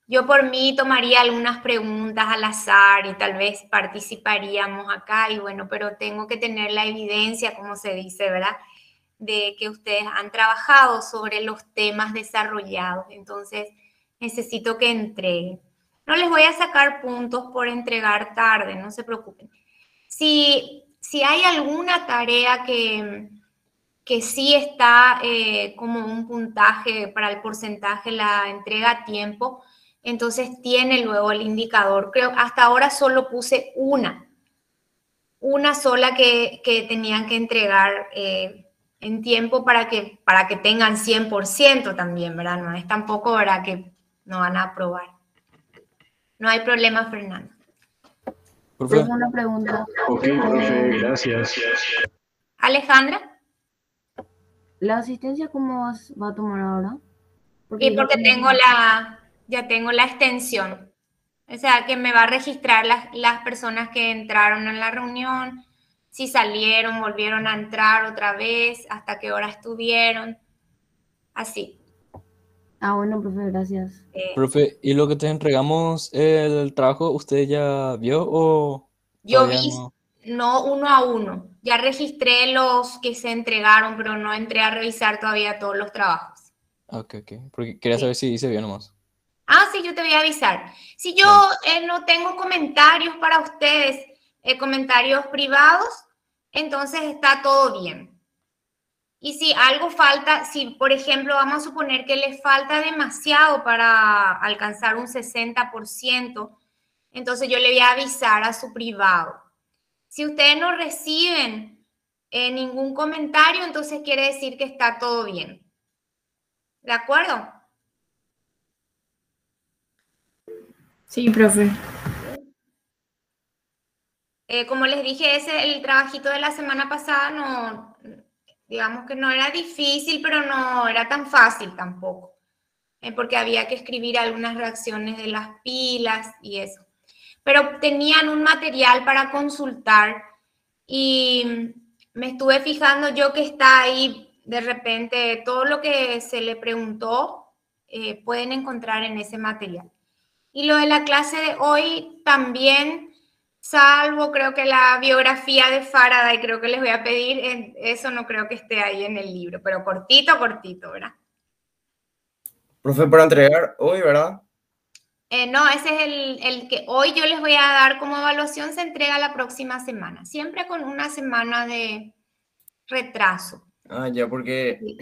Yo por mí tomaría algunas preguntas al azar y tal vez participaríamos acá y bueno, pero tengo que tener la evidencia, como se dice, ¿verdad? De que ustedes han trabajado sobre los temas desarrollados. Entonces, necesito que entreguen. No les voy a sacar puntos por entregar tarde, no se preocupen. Si hay alguna tarea que sí está como un puntaje para el porcentaje, la entrega a tiempo, entonces tiene luego el indicador. Creo hasta ahora solo puse una sola que tenían que entregar en tiempo para que tengan 100% también, ¿verdad? No es tampoco, ¿verdad? Que no van a aprobar. No hay problema, Fernando. Profe, Profe, una pregunta. Ok, profe, gracias. Alejandra, ¿La asistencia cómo va a tomar ahora? y Porque yo porque ya tengo la extensión. O sea, que me va a registrar las personas que entraron en la reunión, si salieron, volvieron a entrar otra vez, hasta qué hora estuvieron, así. Ah, bueno, profe, gracias. profe, ¿y lo que te entregamos, el trabajo, usted ya vio o Yo todavía vi, no? no uno a uno, ya registré los que se entregaron, pero no entré a revisar todavía todos los trabajos. Ah, ok, ok. Porque quería Sí. saber si hice bien nomás. Ah, sí, yo te voy a avisar. Si yo Dale. no tengo comentarios para ustedes, comentarios privados, entonces está todo bien. Y si algo falta, si por ejemplo vamos a suponer que les falta demasiado para alcanzar un 60%, entonces yo le voy a avisar a su privado. Si ustedes no reciben ningún comentario, entonces quiere decir que está todo bien. ¿De acuerdo? Sí, profe. Como les dije, el trabajito de la semana pasada no, digamos que no era difícil, pero no era tan fácil tampoco, porque había que escribir algunas reacciones de las pilas y eso. Pero tenían un material para consultar y me estuve fijando yo que está ahí de repente todo lo que se le preguntó, pueden encontrar en ese material. Y lo de la clase de hoy también, salvo creo que la biografía de Faraday, creo que les voy a pedir, eso no creo que esté ahí en el libro, pero cortito, cortito, ¿verdad? Profe, para entregar hoy, ¿verdad? No, ese es el que hoy yo les voy a dar como evaluación, se entrega la próxima semana, siempre con una semana de retraso. Ah, ya, porque Sí.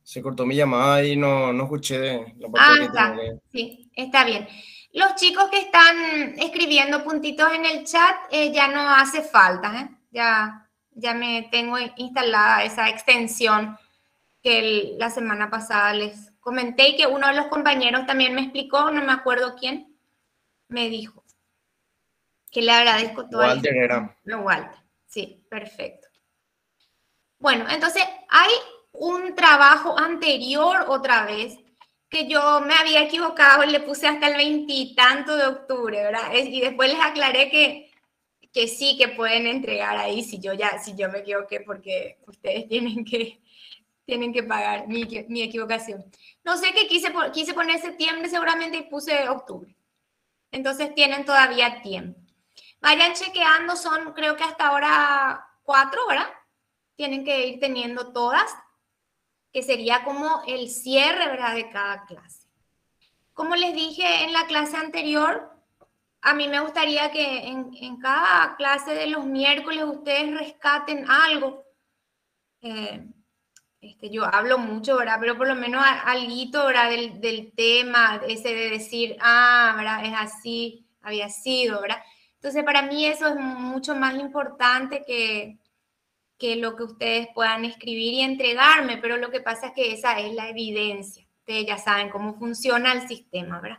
se cortó mi llamada y no escuché la parte que tenía Está, que... sí, está bien. Los chicos que están escribiendo puntitos en el chat, ya no hace falta, ¿eh? Ya me tengo instalada esa extensión que la semana pasada les comenté y que uno de los compañeros también me explicó, no me acuerdo quién, me dijo que le agradezco toda la Walter información. era. No, Walter, sí, perfecto. Bueno, entonces hay un trabajo anterior otra vez que yo me había equivocado y le puse hasta el 20 y tanto de octubre, ¿verdad? Y después les aclaré que sí, que pueden entregar ahí si yo me equivoqué porque ustedes tienen que pagar mi equivocación. No sé qué quise poner septiembre seguramente y puse octubre. Entonces tienen todavía tiempo. Vayan chequeando, son creo que hasta ahora 4, ¿verdad? Tienen que ir teniendo todas, que sería como el cierre, ¿verdad? De cada clase. Como les dije en la clase anterior, a mí me gustaría que en cada clase de los miércoles ustedes rescaten algo. Yo hablo mucho, ¿verdad? Pero por lo menos alguito, ¿verdad? Del tema, ese de decir, ¿verdad? Es así, había sido, ¿verdad? Entonces, para mí eso es mucho más importante que lo que ustedes puedan escribir y entregarme, pero lo que pasa es que esa es la evidencia. Ustedes ya saben cómo funciona el sistema, ¿verdad?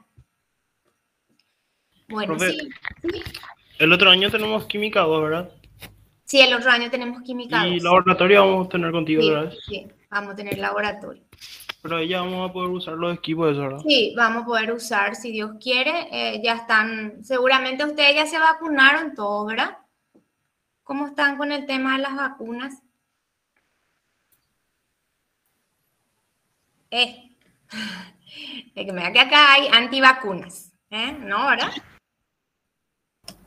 Bueno, Profe, sí, sí. el otro año tenemos química 2, ¿verdad? Sí, el otro año tenemos química Y 2. laboratorio vamos a tener contigo otra Sí, vez. sí, vamos a tener laboratorio. Pero ahí ya vamos a poder usar los equipos de eso, ¿verdad? Sí, vamos a poder usar, si Dios quiere. Ya están, seguramente ustedes ya se vacunaron todos, ¿verdad? ¿Cómo están con el tema de las vacunas? Eh, De que me da que acá hay antivacunas, ¿no, verdad?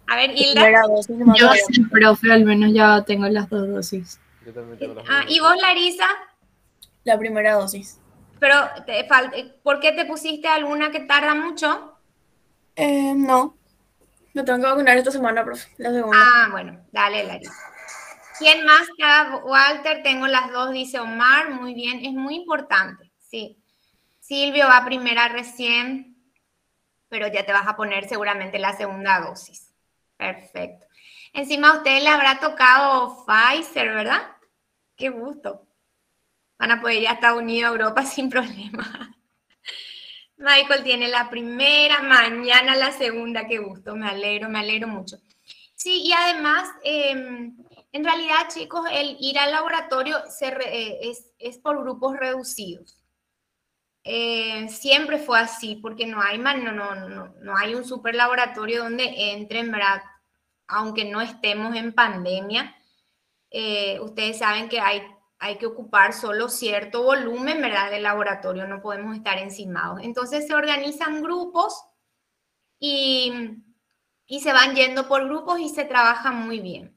A ver, Hilda. Primera dosis nomás Yo todavía. sí, profe, al menos ya tengo las 2 dosis. Yo también tengo las Ah, dos ¿y dosis. vos, Larisa? La primera dosis. Pero ¿por qué te pusiste alguna que tarda mucho? No. Me tengo que vacunar esta semana, profe. La segunda. Ah, bueno, dale, Larisa. ¿Quién más? Walter, tengo las 2, dice Omar. Muy bien, es muy importante, sí. Silvio va primera recién, pero ya te vas a poner seguramente la segunda dosis. Perfecto. Encima a usted le habrá tocado Pfizer, ¿verdad? Qué gusto. Van a poder ir a Estados Unidos, a Europa sin problema. Michael tiene la primera, mañana la segunda. Qué gusto, me alegro mucho. Sí, y además, en realidad, chicos, el ir al laboratorio es por grupos reducidos. Siempre fue así, porque no hay un super laboratorio donde entren, ¿verdad? Aunque no estemos en pandemia, ustedes saben que hay que ocupar solo cierto volumen, ¿verdad? Del laboratorio, no podemos estar encimados. Entonces se organizan grupos y se van yendo por grupos y se trabaja muy bien.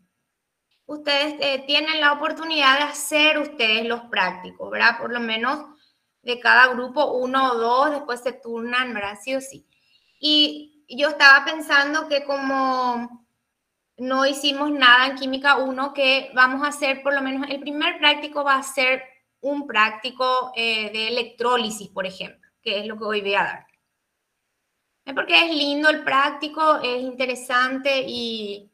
Ustedes tienen la oportunidad de hacer ustedes los prácticos, ¿verdad? Por lo menos de cada grupo 1 o 2, después se turnan, ¿verdad? Sí o sí. Y yo estaba pensando que como no hicimos nada en Química 1, que vamos a hacer, por lo menos el primer práctico va a ser un práctico de electrólisis, por ejemplo, que es lo que hoy voy a dar. Porque es lindo el práctico, es interesante y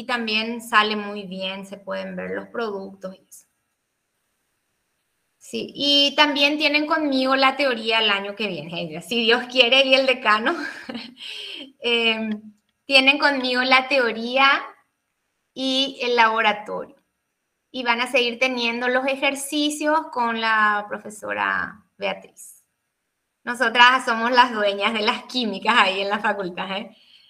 también sale muy bien, se pueden ver los productos y eso. Sí, y también tienen conmigo la teoría el año que viene, si Dios quiere y el decano. Tienen conmigo la teoría y el laboratorio. Y van a seguir teniendo los ejercicios con la profesora Beatriz. Nosotras somos las dueñas de las químicas ahí en la facultad,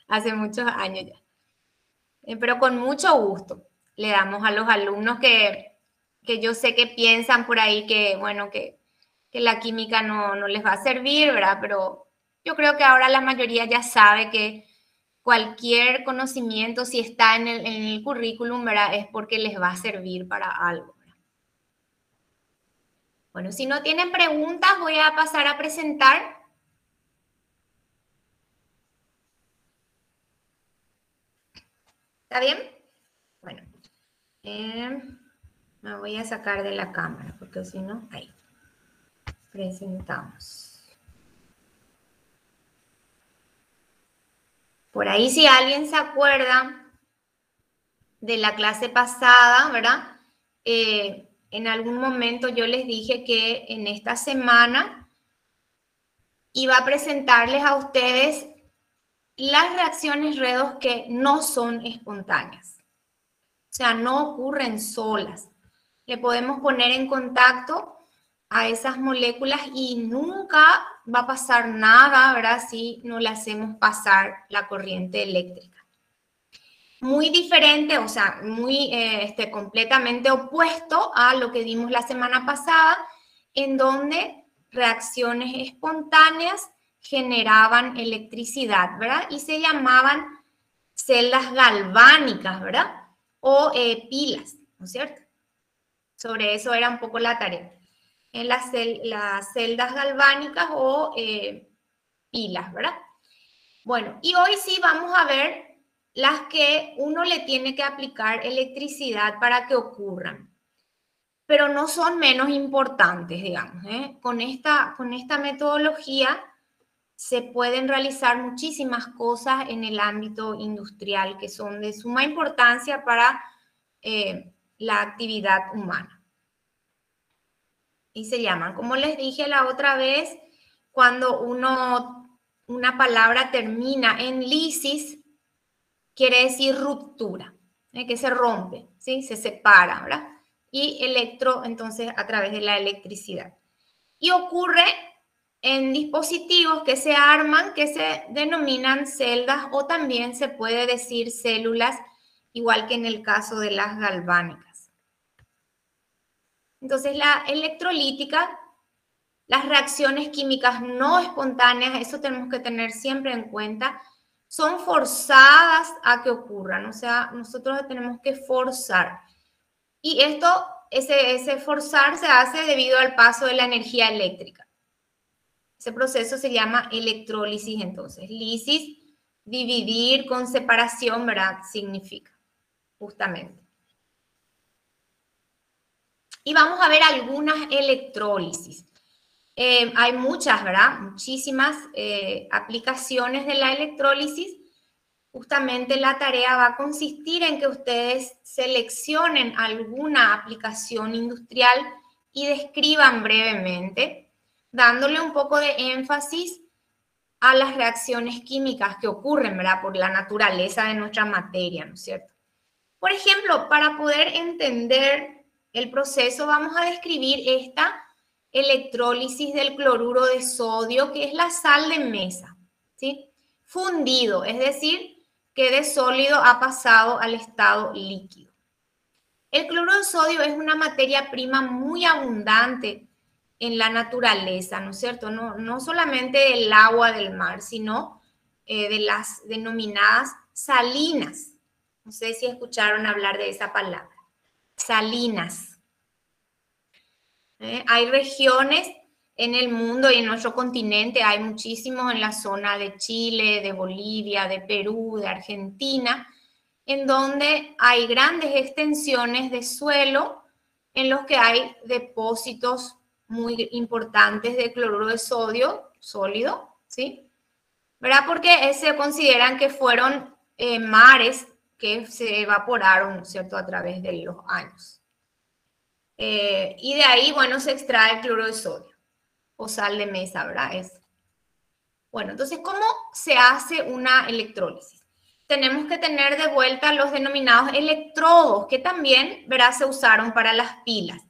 hace muchos años ya. Pero con mucho gusto le damos a los alumnos que yo sé que piensan por ahí que, bueno, que la química no les va a servir, ¿verdad? Pero yo creo que ahora la mayoría ya sabe que cualquier conocimiento, si está en el currículum, ¿verdad? Es porque les va a servir para algo, ¿verdad? Bueno, si no tienen preguntas, voy a pasar a presentar. ¿Está bien? Bueno, me voy a sacar de la cámara, porque si no, ahí. Presentamos. Por ahí, si alguien se acuerda de la clase pasada, ¿verdad? En algún momento yo les dije que en esta semana iba a presentarles a ustedes las reacciones redox que no son espontáneas. O sea, no ocurren solas. Le podemos poner en contacto a esas moléculas y nunca va a pasar nada, ¿verdad? Si no le hacemos pasar la corriente eléctrica. Muy diferente, o sea, muy completamente opuesto a lo que vimos la semana pasada, en donde reacciones espontáneas generaban electricidad, ¿verdad? Y se llamaban celdas galvánicas, ¿verdad? O pilas, ¿no es cierto? Sobre eso era un poco la tarea. En las celdas galvánicas o pilas, ¿verdad? Bueno, y hoy sí vamos a ver las que uno le tiene que aplicar electricidad para que ocurran. Pero no son menos importantes, digamos. Con esta metodología se pueden realizar muchísimas cosas en el ámbito industrial que son de suma importancia para la actividad humana. Y se llaman, como les dije la otra vez, cuando una palabra termina en lisis, quiere decir ruptura, que se rompe, ¿sí? Se separa, ¿verdad? Y electro, entonces, a través de la electricidad. Y ocurre en dispositivos que se arman, que se denominan celdas, o también se puede decir células, igual que en el caso de las galvánicas. Entonces, la electrolítica Las reacciones químicas no espontáneas, eso tenemos que tener siempre en cuenta, son forzadas a que ocurran, o sea, nosotros tenemos que forzar. Y esto, ese forzar se hace debido al paso de la energía eléctrica. Ese proceso se llama electrólisis, entonces. Lisis, dividir con separación, ¿verdad? Significa, justamente. Y vamos a ver algunas electrólisis. Hay muchas, ¿verdad? Muchísimas aplicaciones de la electrólisis. Justamente la tarea va a consistir en que ustedes seleccionen alguna aplicación industrial y describan brevemente, dándole un poco de énfasis a las reacciones químicas que ocurren, ¿verdad? Por la naturaleza de nuestra materia, ¿no es cierto? Por ejemplo, para poder entender el proceso, vamos a describir esta electrólisis del cloruro de sodio, que es la sal de mesa, ¿sí? Fundido, es decir, que de sólido ha pasado al estado líquido. El cloruro de sodio es una materia prima muy abundante en la naturaleza, ¿no es cierto? No solamente del agua del mar, sino de las denominadas salinas. No sé si escucharon hablar de esa palabra. Salinas. Hay regiones en el mundo y en nuestro continente, hay muchísimos en la zona de Chile, de Bolivia, de Perú, de Argentina, en donde hay grandes extensiones de suelo en los que hay depósitos muy importantes de cloruro de sodio sólido, ¿sí? ¿Verdad? Porque se consideran que fueron mares que se evaporaron, ¿cierto?, a través de los años. Y de ahí, bueno, se extrae el cloruro de sodio o sal de mesa, ¿verdad? Bueno, entonces, ¿cómo se hace una electrólisis? Tenemos que tener de vuelta los denominados electrodos, que también, ¿verdad?, se usaron para las pilas,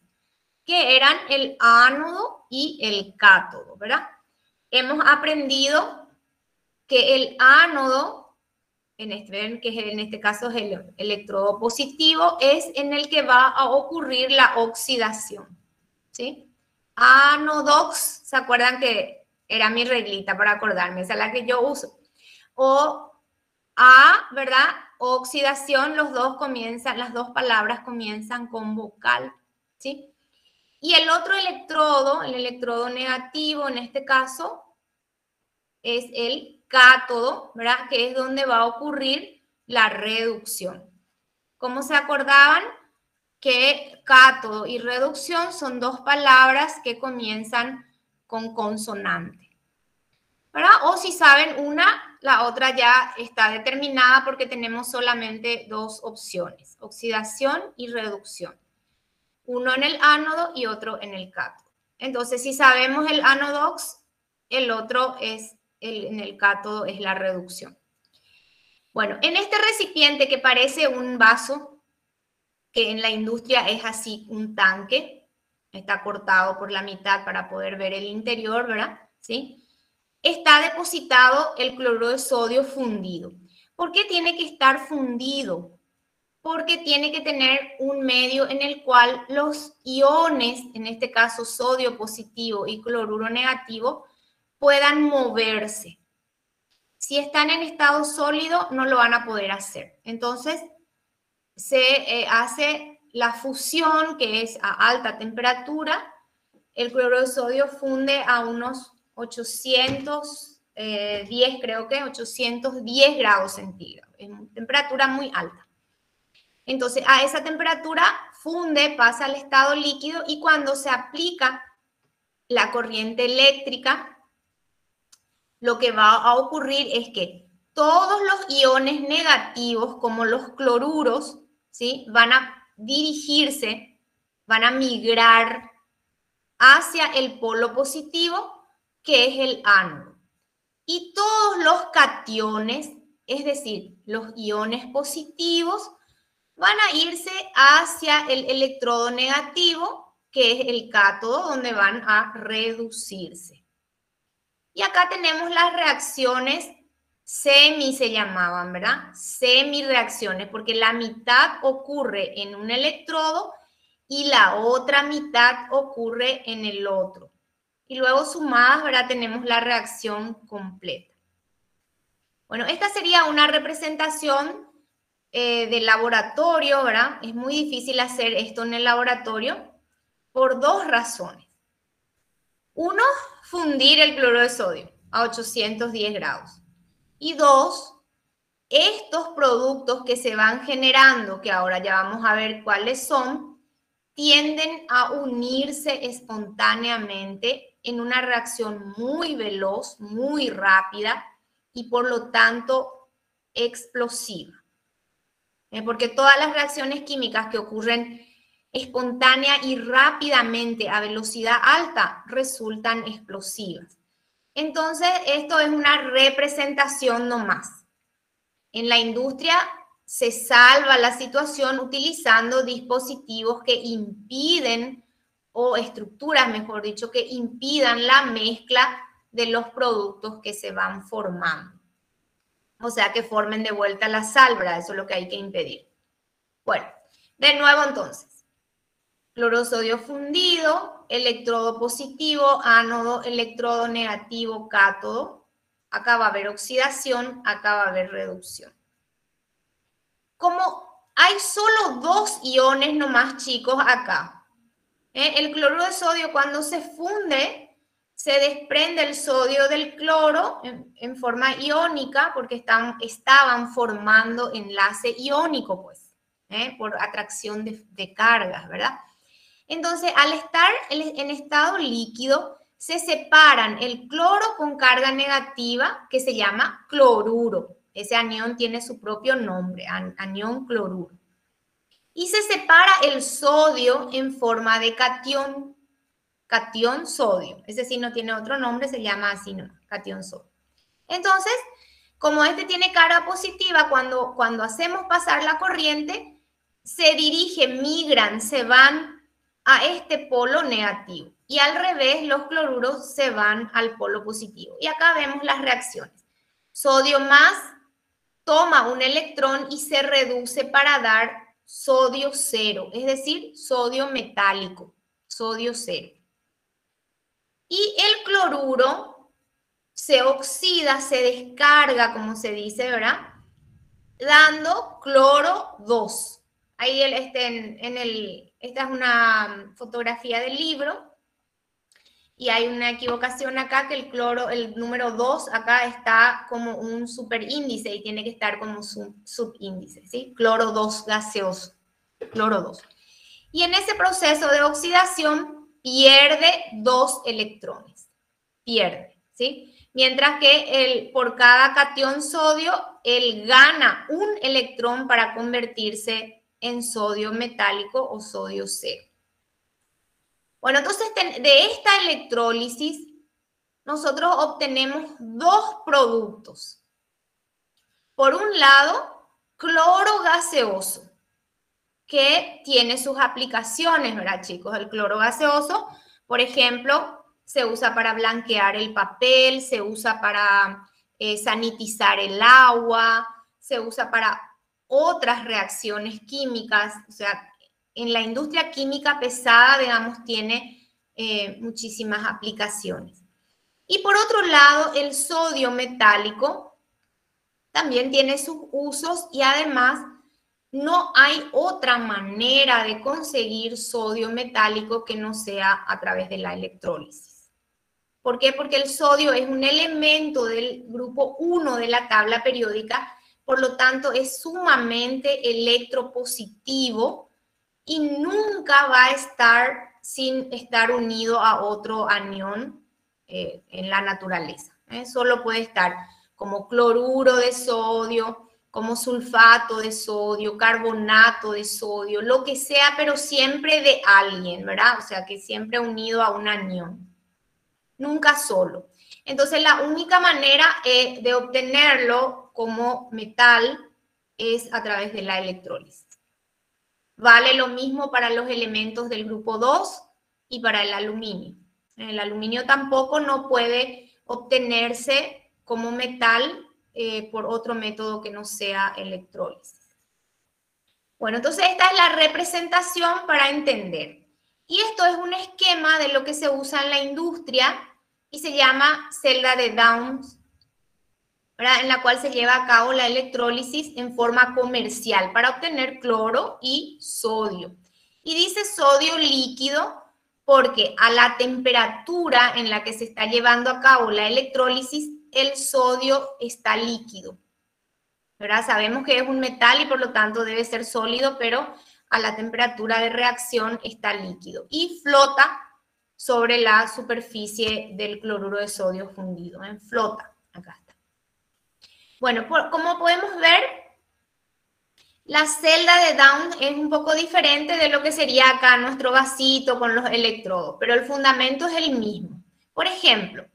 que eran el ánodo y el cátodo, ¿verdad? Hemos aprendido que el ánodo, que en este caso es el electrodo positivo, es en el que va a ocurrir la oxidación, ¿sí? Anodox, ¿se acuerdan que era mi reglita para acordarme? Esa es la que yo uso. O A, ¿verdad? Oxidación, las dos palabras comienzan con vocal, ¿sí? Y el otro electrodo, el electrodo negativo en este caso, es el cátodo, ¿verdad? Que es donde va a ocurrir la reducción. ¿Cómo se acordaban? Que cátodo y reducción son dos palabras que comienzan con consonante, ¿verdad? O si saben una, la otra ya está determinada porque tenemos solamente dos opciones, oxidación y reducción. Uno en el ánodo y otro en el cátodo. Entonces, si sabemos el ánodox, el otro es en el cátodo es la reducción. Bueno, en este recipiente que parece un vaso, que en la industria es así un tanque, está cortado por la mitad para poder ver el interior, ¿verdad? ¿Sí? Está depositado el cloruro de sodio fundido. ¿Por qué tiene que estar fundido? Porque tiene que tener un medio en el cual los iones, en este caso sodio positivo y cloruro negativo, puedan moverse. Si están en estado sólido, no lo van a poder hacer. Entonces, se hace la fusión, que es a alta temperatura. El cloruro de sodio funde a unos 810, creo que 810 grados centígrados. Es una temperatura muy alta. Entonces, a esa temperatura funde, pasa al estado líquido y cuando se aplica la corriente eléctrica, lo que va a ocurrir es que todos los iones negativos, como los cloruros, ¿sí?, van a dirigirse, van a migrar hacia el polo positivo, que es el ánodo. Y todos los cationes, es decir, los iones positivos, van a irse hacia el electrodo negativo, que es el cátodo, donde van a reducirse. Y acá tenemos las reacciones semi, se llamaban, ¿verdad? Semi-reacciones, porque la mitad ocurre en un electrodo y la otra mitad ocurre en el otro. y luego sumadas, ¿verdad? Tenemos la reacción completa. Bueno, esta sería una representación del laboratorio, ¿verdad? Es muy difícil hacer esto en el laboratorio por dos razones. Uno, fundir el cloruro de sodio a 810 grados. Y dos, estos productos que se van generando, que ahora ya vamos a ver cuáles son, tienden a unirse espontáneamente en una reacción muy veloz, muy rápida y por lo tanto explosiva. Porque todas las reacciones químicas que ocurren espontánea y rápidamente a velocidad alta resultan explosivas. Entonces, esto es una representación nomás. En la industria se salva la situación utilizando dispositivos que impiden, o estructuras, mejor dicho, que impidan la mezcla de los productos que se van formando. O sea, que formen de vuelta la sal, ¿verdad? Eso es lo que hay que impedir. Bueno, de nuevo entonces. Cloruro de sodio fundido, electrodo positivo, ánodo, electrodo negativo, cátodo. Acá va a haber oxidación, acá va a haber reducción. Como hay solo dos iones nomás, chicos, acá. El cloruro de sodio cuando se funde, se desprende el sodio del cloro en forma iónica porque estaban formando enlace iónico, pues, por atracción de cargas, ¿verdad? Entonces, al estar en estado líquido, se separan el cloro con carga negativa, que se llama cloruro. Ese anión tiene su propio nombre, anión cloruro. Y se separa el sodio en forma de catión, catión sodio. Ese sí no tiene otro nombre, se llama así nomás, catión sodio. Entonces, como este tiene carga positiva, cuando hacemos pasar la corriente, se migran, se van a este polo negativo. Y al revés, los cloruros se van al polo positivo. Y acá vemos las reacciones. Sodio más toma un electrón y se reduce para dar sodio cero, es decir, sodio metálico, sodio cero. Y el cloruro se oxida, se descarga, como se dice, ¿verdad? Dando cloro 2. Ahí esta es una fotografía del libro y hay una equivocación acá que el número 2 acá está como un superíndice y tiene que estar como subíndice, ¿sí? Cloro 2 gaseoso, cloro 2. Y en ese proceso de oxidación pierde 2 electrones, ¿sí? Mientras que por cada catión sodio, él gana un electrón para convertirse en sodio metálico o sodio cero. Bueno, entonces de esta electrólisis nosotros obtenemos dos productos. Por un lado, cloro gaseoso, que tiene sus aplicaciones, ¿verdad, chicos? El cloro gaseoso, por ejemplo, se usa para blanquear el papel, se usa para sanitizar el agua, se usa para otras reacciones químicas, o sea, en la industria química pesada, digamos, tiene muchísimas aplicaciones. Y por otro lado, el sodio metálico también tiene sus usos y además no hay otra manera de conseguir sodio metálico que no sea a través de la electrólisis. ¿Por qué? Porque el sodio es un elemento del grupo 1 de la tabla periódica, por lo tanto es sumamente electropositivo y nunca va a estar sin estar unido a otro anión en la naturaleza. Solo puede estar como cloruro de sodio, como sulfato de sodio, carbonato de sodio, lo que sea, pero siempre de alguien, ¿verdad? O sea, que siempre unido a un anión. Nunca solo. Entonces, la única manera de obtenerlo como metal es a través de la electrólisis. Vale lo mismo para los elementos del grupo 2 y para el aluminio. El aluminio tampoco no puede obtenerse como metal por otro método que no sea electrólisis. Bueno, entonces esta es la representación para entender. Y esto es un esquema de lo que se usa en la industria y se llama celda de Downs, ¿verdad? En la cual se lleva a cabo la electrólisis en forma comercial para obtener cloro y sodio. Y dice sodio líquido porque a la temperatura en la que se está llevando a cabo la electrólisis, el sodio está líquido, ¿verdad? Sabemos que es un metal y por lo tanto debe ser sólido, pero a la temperatura de reacción está líquido y flota sobre la superficie del cloruro de sodio fundido, ¿eh? Flota, acá está. Bueno, como podemos ver, la celda de Downs es un poco diferente de lo que sería acá nuestro vasito con los electrodos, pero el fundamento es el mismo. Por ejemplo,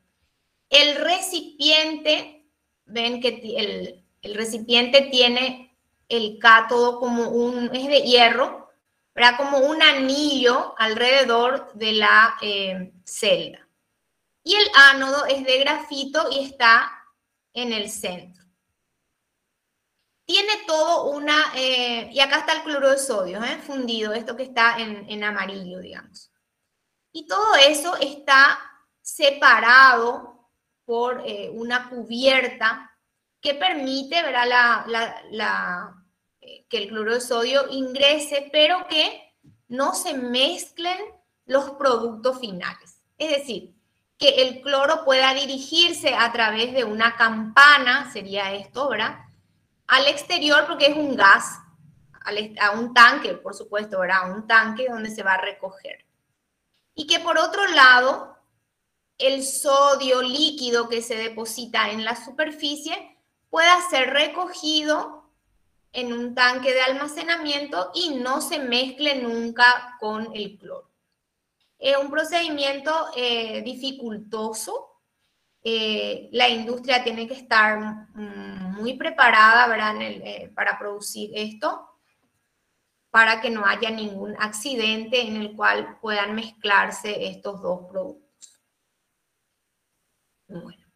el recipiente, ven que el recipiente tiene el cátodo como es de hierro, ¿verdad? Como un anillo alrededor de la celda. Y el ánodo es de grafito y está en el centro. Tiene todo y acá está el cloruro de sodio, fundido, esto que está en amarillo, digamos. Y todo eso está separado por una cubierta que permite, ¿verdad? Que el cloruro de sodio ingrese, pero que no se mezclen los productos finales. Es decir, que el cloro pueda dirigirse a través de una campana, sería esto, ¿verdad? Al exterior, porque es un gas, a un tanque, por supuesto, ¿verdad? Un tanque donde se va a recoger. Y que por otro lado, el sodio líquido que se deposita en la superficie pueda ser recogido en un tanque de almacenamiento y no se mezcle nunca con el cloro. Es un procedimiento dificultoso. La industria tiene que estar muy preparada, ¿verdad? Para producir esto, para que no haya ningún accidente en el cual puedan mezclarse estos dos productos. Bueno,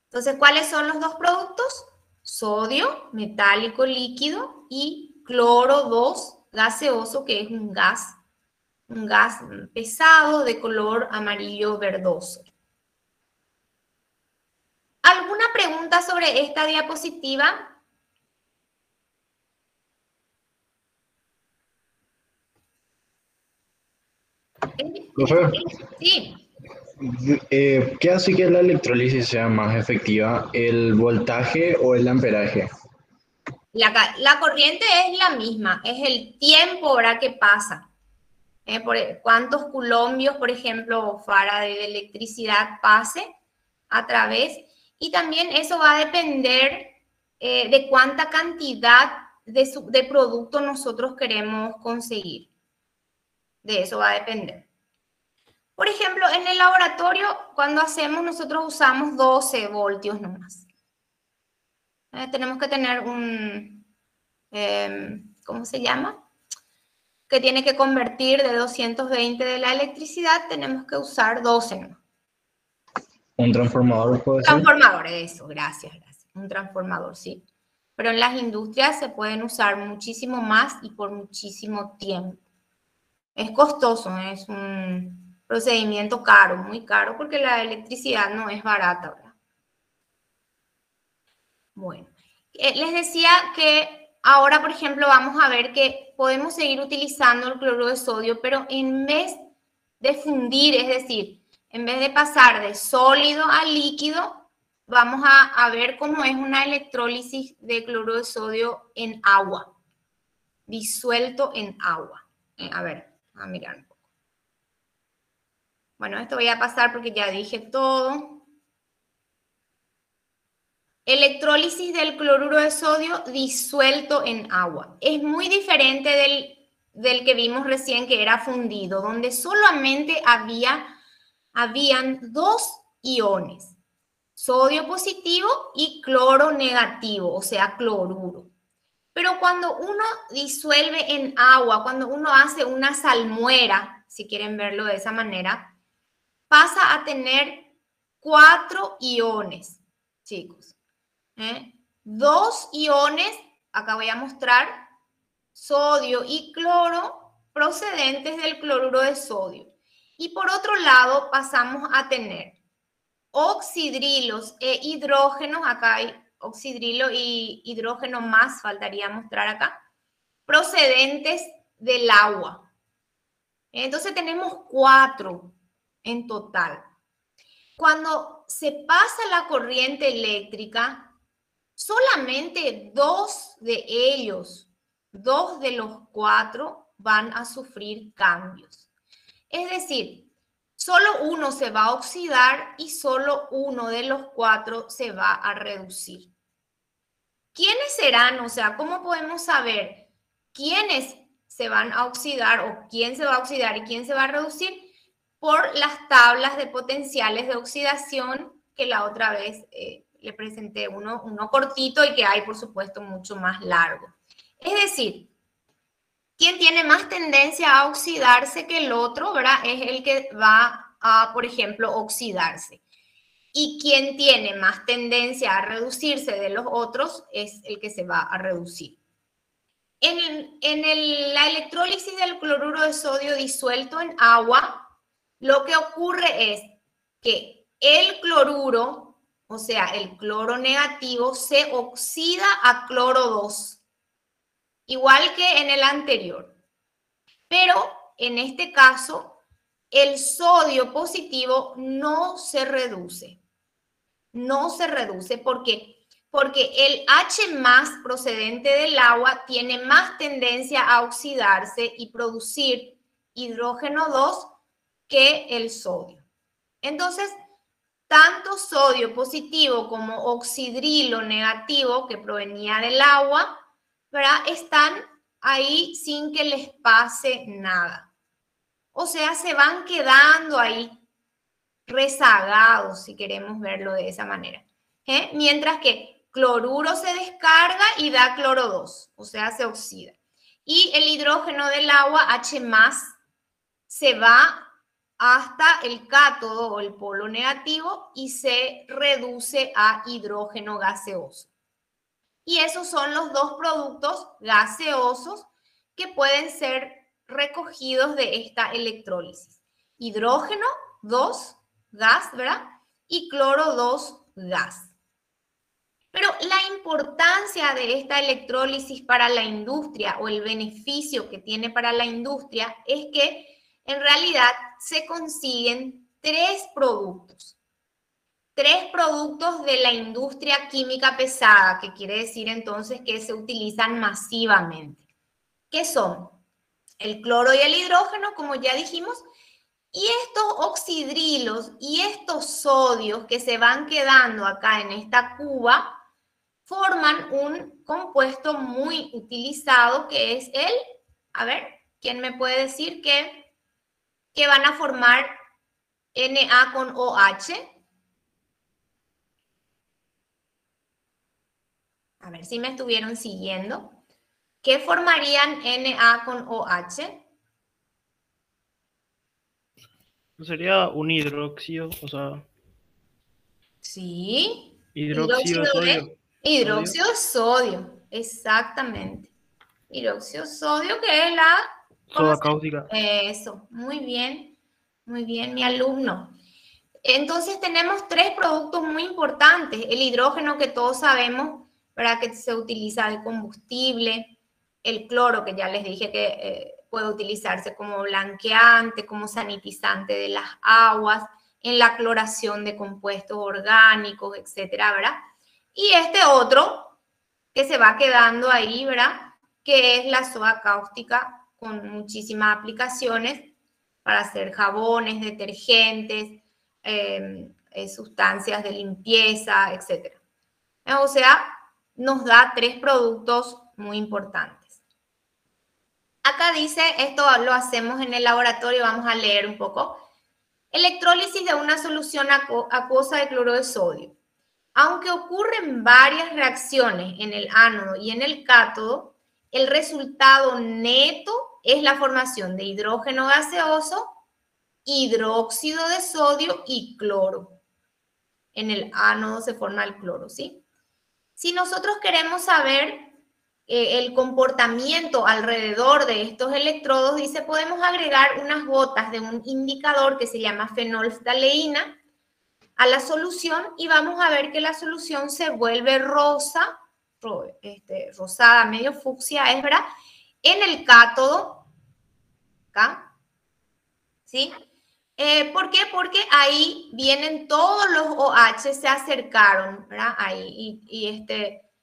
entonces, ¿cuáles son los dos productos? Sodio, metálico líquido, y cloro 2, gaseoso, que es un gas pesado de color amarillo verdoso. ¿Alguna pregunta sobre esta diapositiva? Profe, Sí. ¿qué hace que la electrólisis sea más efectiva? ¿El voltaje o el amperaje? La corriente es la misma, es el tiempo, ¿verdad? Que pasa. ¿Cuántos coulombios, por ejemplo, o Faraday de electricidad pase a través? Y también eso va a depender de cuánta cantidad de producto nosotros queremos conseguir. De eso va a depender. Por ejemplo, en el laboratorio, cuando nosotros usamos 12 voltios nomás. Tenemos que tener ¿cómo se llama? Que tiene que convertir de 220 de la electricidad, tenemos que usar 12 nomás. ¿Un transformador puede ser? Transformador, eso, gracias. Un transformador, sí. Pero en las industrias se pueden usar muchísimo más y por muchísimo tiempo. Es costoso, es un procedimiento caro, muy caro, porque la electricidad no es barata, ¿verdad? Bueno, les decía que ahora, por ejemplo, vamos a ver que podemos seguir utilizando el cloruro de sodio, pero en vez de fundir, es decir, en vez de pasar de sólido a líquido, vamos a ver cómo es una electrólisis de cloruro de sodio en agua, disuelto en agua. A ver, a mirar un poco. Bueno, esto voy a pasar porque ya dije todo. Electrólisis del cloruro de sodio disuelto en agua. Es muy diferente del que vimos recién, que era fundido, donde solamente habían dos iones, sodio positivo y cloro negativo, o sea, cloruro. Pero cuando uno disuelve en agua, cuando uno hace una salmuera, si quieren verlo de esa manera, pasa a tener 4 iones, chicos. Dos iones, acá voy a mostrar, sodio y cloro, procedentes del cloruro de sodio. Y por otro lado pasamos a tener oxidrilos e hidrógenos, acá hay oxidrilo y hidrógeno más, faltaría mostrar acá, procedentes del agua. Entonces tenemos 4 en total. Cuando se pasa la corriente eléctrica, solamente 2 de ellos, 2 de los 4 van a sufrir cambios. Es decir, solo uno se va a oxidar y solo uno de los 4 se va a reducir. ¿Quiénes serán? O sea, ¿cómo podemos saber quiénes se van a oxidar o quién se va a oxidar y quién se va a reducir? Por las tablas de potenciales de oxidación que la otra vez le presenté, uno cortito y que hay, por supuesto, mucho más largo. Es decir, quien tiene más tendencia a oxidarse que el otro, ¿verdad? Es el que va a, por ejemplo, oxidarse. Y quien tiene más tendencia a reducirse de los otros es el que se va a reducir. La electrólisis del cloruro de sodio disuelto en agua, lo que ocurre es que el cloruro, o sea, el cloro negativo, se oxida a cloro 2, igual que en el anterior. Pero en este caso, el sodio positivo no se reduce. No se reduce, ¿por qué? Porque el H+ procedente del agua tiene más tendencia a oxidarse y producir hidrógeno 2 que el sodio. Entonces, tanto sodio positivo como oxidrilo negativo, que provenía del agua, ¿verdad?, están ahí sin que les pase nada. O sea, se van quedando ahí rezagados, si queremos verlo de esa manera. Mientras que cloruro se descarga y da cloro 2, o sea, se oxida. Y el hidrógeno del agua, H+, se va hasta el cátodo o el polo negativo y se reduce a hidrógeno gaseoso. Y esos son los 2 productos gaseosos que pueden ser recogidos de esta electrólisis. Hidrógeno 2, gas, ¿verdad? Y cloro 2, gas. Pero la importancia de esta electrólisis para la industria o el beneficio que tiene para la industria es que en realidad se consiguen 3 productos. 3 productos de la industria química pesada, que quiere decir entonces que se utilizan masivamente. ¿Qué son? El cloro y el hidrógeno, como ya dijimos, y estos oxidrilos y estos sodios que se van quedando acá en esta cuba forman un compuesto muy utilizado que es el, a ver, ¿quién me puede decir que van a formar Na con OH? A ver si me estuvieron siguiendo. ¿Qué formarían Na con OH? Sería un hidróxido, o sea... Sí. Hidróxido de sodio. Hidróxido de sodio, exactamente. Hidróxido de sodio, que es la... Soda cáustica. Eso, muy bien, mi alumno. Entonces tenemos 3 productos muy importantes. El hidrógeno, que todos sabemos, ¿verdad?, que se utiliza de combustible. El cloro, que ya les dije que puede utilizarse como blanqueante, como sanitizante de las aguas, en la cloración de compuestos orgánicos, etcétera, ¿verdad? Y este otro que se va quedando ahí, ¿verdad?, que es la soda cáustica, con muchísimas aplicaciones para hacer jabones, detergentes, sustancias de limpieza, etc. O sea, nos da 3 productos muy importantes. Acá dice, esto lo hacemos en el laboratorio, vamos a leer un poco. Electrólisis de una solución acuosa de cloruro de sodio. Aunque ocurren varias reacciones en el ánodo y en el cátodo, el resultado neto es la formación de hidrógeno gaseoso, hidróxido de sodio y cloro. En el ánodo se forma el cloro, ¿sí? Si nosotros queremos saber el comportamiento alrededor de estos electrodos, dice, podemos agregar unas gotas de un indicador que se llama fenolftaleína a la solución y vamos a ver que la solución se vuelve rosa, rosada, medio fucsia, es verdad, en el cátodo, acá, ¿sí? ¿Por qué? Porque ahí vienen todos los OH, se acercaron, ¿verdad? Ahí, y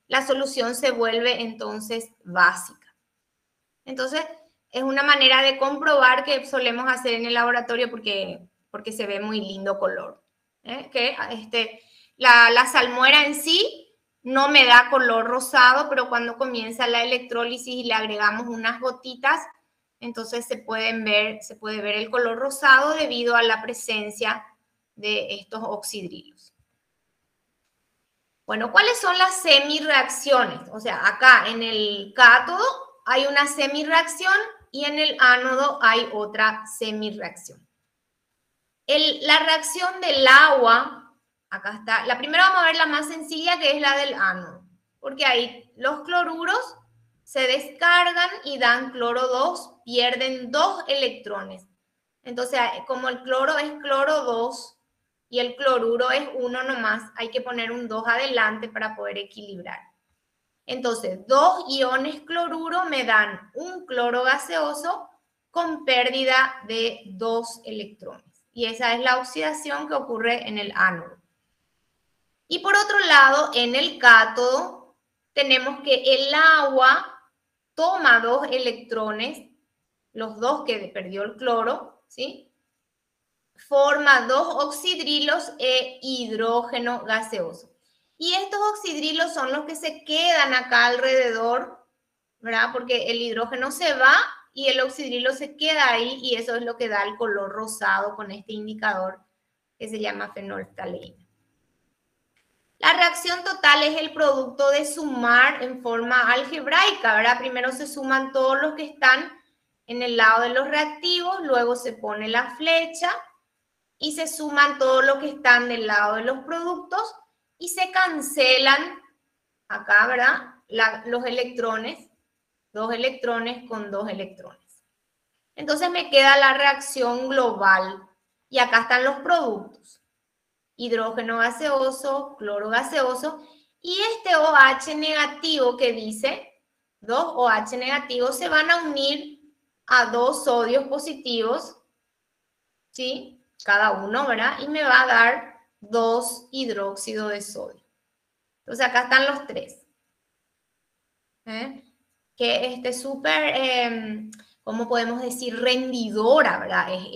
la solución se vuelve entonces básica. Entonces, es una manera de comprobar que solemos hacer en el laboratorio porque se ve muy lindo color. Que la salmuera en sí no me da color rosado, pero cuando comienza la electrólisis y le agregamos unas gotitas, entonces se puede ver el color rosado debido a la presencia de estos oxidrilos. Bueno, ¿cuáles son las semirreacciones? O sea, acá en el cátodo hay una semirreacción y en el ánodo hay otra semirreacción. La reacción del agua, acá está. La primera vamos a ver la más sencilla, que es la del ánodo, porque ahí los cloruros se descargan y dan cloro 2, pierden 2 electrones. Entonces, como el cloro es cloro 2 y el cloruro es 1 nomás, hay que poner un 2 adelante para poder equilibrar. Entonces, 2 iones cloruro me dan un cloro gaseoso con pérdida de 2 electrones. Y esa es la oxidación que ocurre en el ánodo. Y por otro lado, en el cátodo, tenemos que el agua toma 2 electrones, los 2 que perdió el cloro, ¿sí? Forma 2 oxidrilos e hidrógeno gaseoso. Y estos oxidrilos son los que se quedan acá alrededor, ¿verdad? Porque el hidrógeno se va y el oxidrilo se queda ahí y eso es lo que da el color rosado con este indicador que se llama fenolftaleína. La reacción total es el producto de sumar en forma algebraica, ¿verdad? Primero se suman todos los que están en el lado de los reactivos, luego se pone la flecha y se suman todos los que están del lado de los productos y se cancelan acá, ¿verdad? Los electrones, 2 electrones con 2 electrones. Entonces me queda la reacción global y acá están los productos. Hidrógeno gaseoso, cloro gaseoso y este OH negativo que dice, 2 OH negativos se van a unir a 2 sodios positivos, ¿sí? Cada uno, ¿verdad? Y me va a dar 2 hidróxido de sodio. Entonces acá están los 3. Que súper, ¿cómo podemos decir? Rendidora, ¿verdad? Es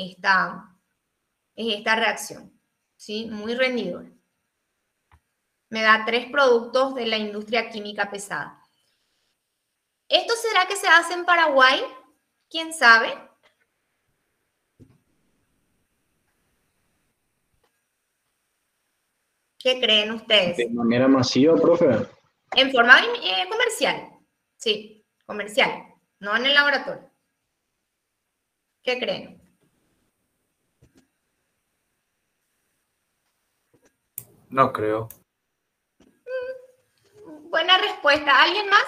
esta reacción, ¿sí? Muy rendidora. Me da 3 productos de la industria química pesada. ¿Esto será que se hace en Paraguay? ¿Quién sabe? ¿Qué creen ustedes? ¿De manera masiva, profe? En forma comercial. Sí, comercial, no en el laboratorio. ¿Qué creen? No creo. Buena respuesta. ¿Alguien más?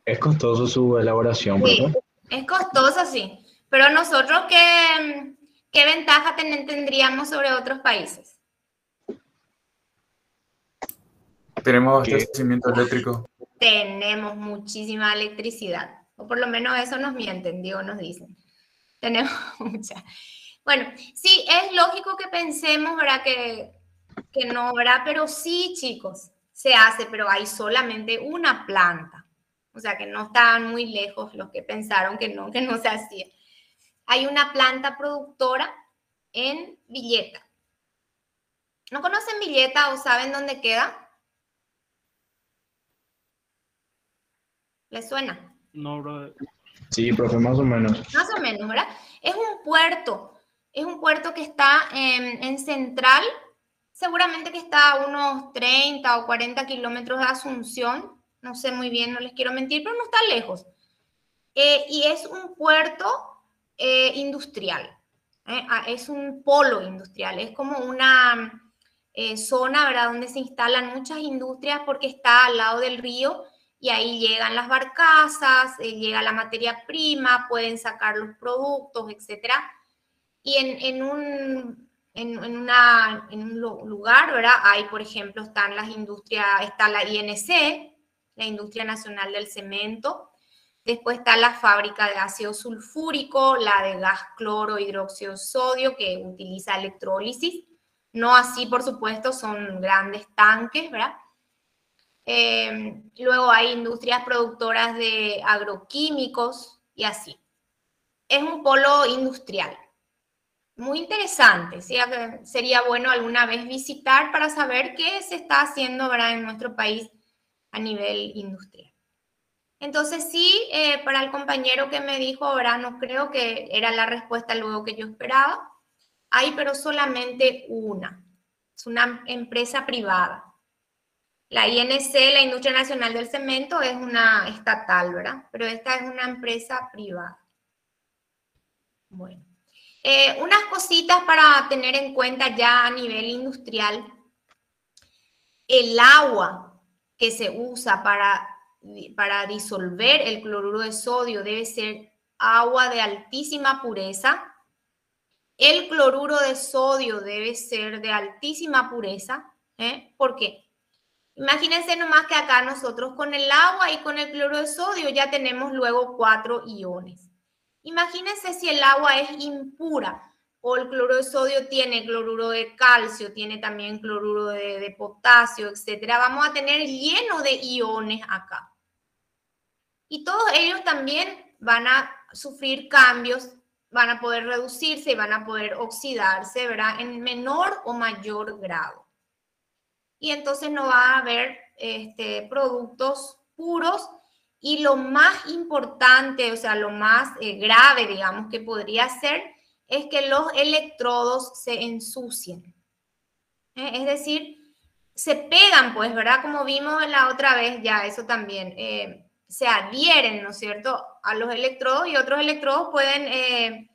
¿Es costoso su elaboración, profe? Sí, es costoso, sí. Pero nosotros, ¿qué ventaja tendríamos sobre otros países? Tenemos abastecimiento eléctrico. Tenemos muchísima electricidad. O por lo menos eso nos mienten, digo, nos dicen. Tenemos mucha. Bueno, sí, es lógico que pensemos, ¿verdad? Que no, ¿verdad? Pero sí, chicos, se hace, pero hay solamente una planta. O sea, que no estaban muy lejos los que pensaron que no se hacía. Hay una planta productora en Villeta. ¿No conocen Villeta o saben dónde queda? ¿Les suena? No, bro. Sí, profe, más o menos. Más o menos, ¿verdad? Es un puerto que está en Central, seguramente que está a unos 30 o 40 kilómetros de Asunción, no sé muy bien, no les quiero mentir, pero no está lejos. Y es un puerto industrial, es un polo industrial, es como una zona, ¿verdad?, donde se instalan muchas industrias porque está al lado del río. Y ahí llegan las barcazas, llega la materia prima, pueden sacar los productos, etc. Y en un lugar, ¿verdad? Hay, por ejemplo, está la INC, la Industria Nacional del Cemento. Después está la fábrica de ácido sulfúrico, la de gas cloro hidróxido sodio, que utiliza electrólisis. No así, por supuesto, son grandes tanques, ¿verdad? Luego hay industrias productoras de agroquímicos y así. Es un polo industrial. Muy interesante, ¿sí? Sería bueno alguna vez visitar para saber qué se está haciendo, ¿verdad?, en nuestro país a nivel industrial. Entonces sí, para el compañero que me dijo, ¿verdad?, no creo que era la respuesta luego que yo esperaba. Hay, pero solamente una. Es una empresa privada. La INC, la Industria Nacional del Cemento, es una estatal, ¿verdad? Pero esta es una empresa privada. Bueno. Unas cositas para tener en cuenta ya a nivel industrial. El agua que se usa para disolver el cloruro de sodio debe ser agua de altísima pureza. El cloruro de sodio debe ser de altísima pureza. ¿Por qué? Imagínense nomás que acá nosotros con el agua y con el cloruro de sodio ya tenemos luego 4 iones. Imagínense si el agua es impura o el cloruro de sodio tiene cloruro de calcio, tiene también cloruro de potasio, etcétera. Vamos a tener lleno de iones acá. Y todos ellos también van a sufrir cambios, van a poder reducirse y van a poder oxidarse, ¿verdad?, en menor o mayor grado. Y entonces no va a haber productos puros. Y lo más importante, o sea, lo más grave, digamos, que podría ser, es que los electrodos se ensucien. Es decir, se pegan, pues, ¿verdad? Como vimos la otra vez, ya eso también, se adhieren, ¿no es cierto?, a los electrodos y otros electrodos pueden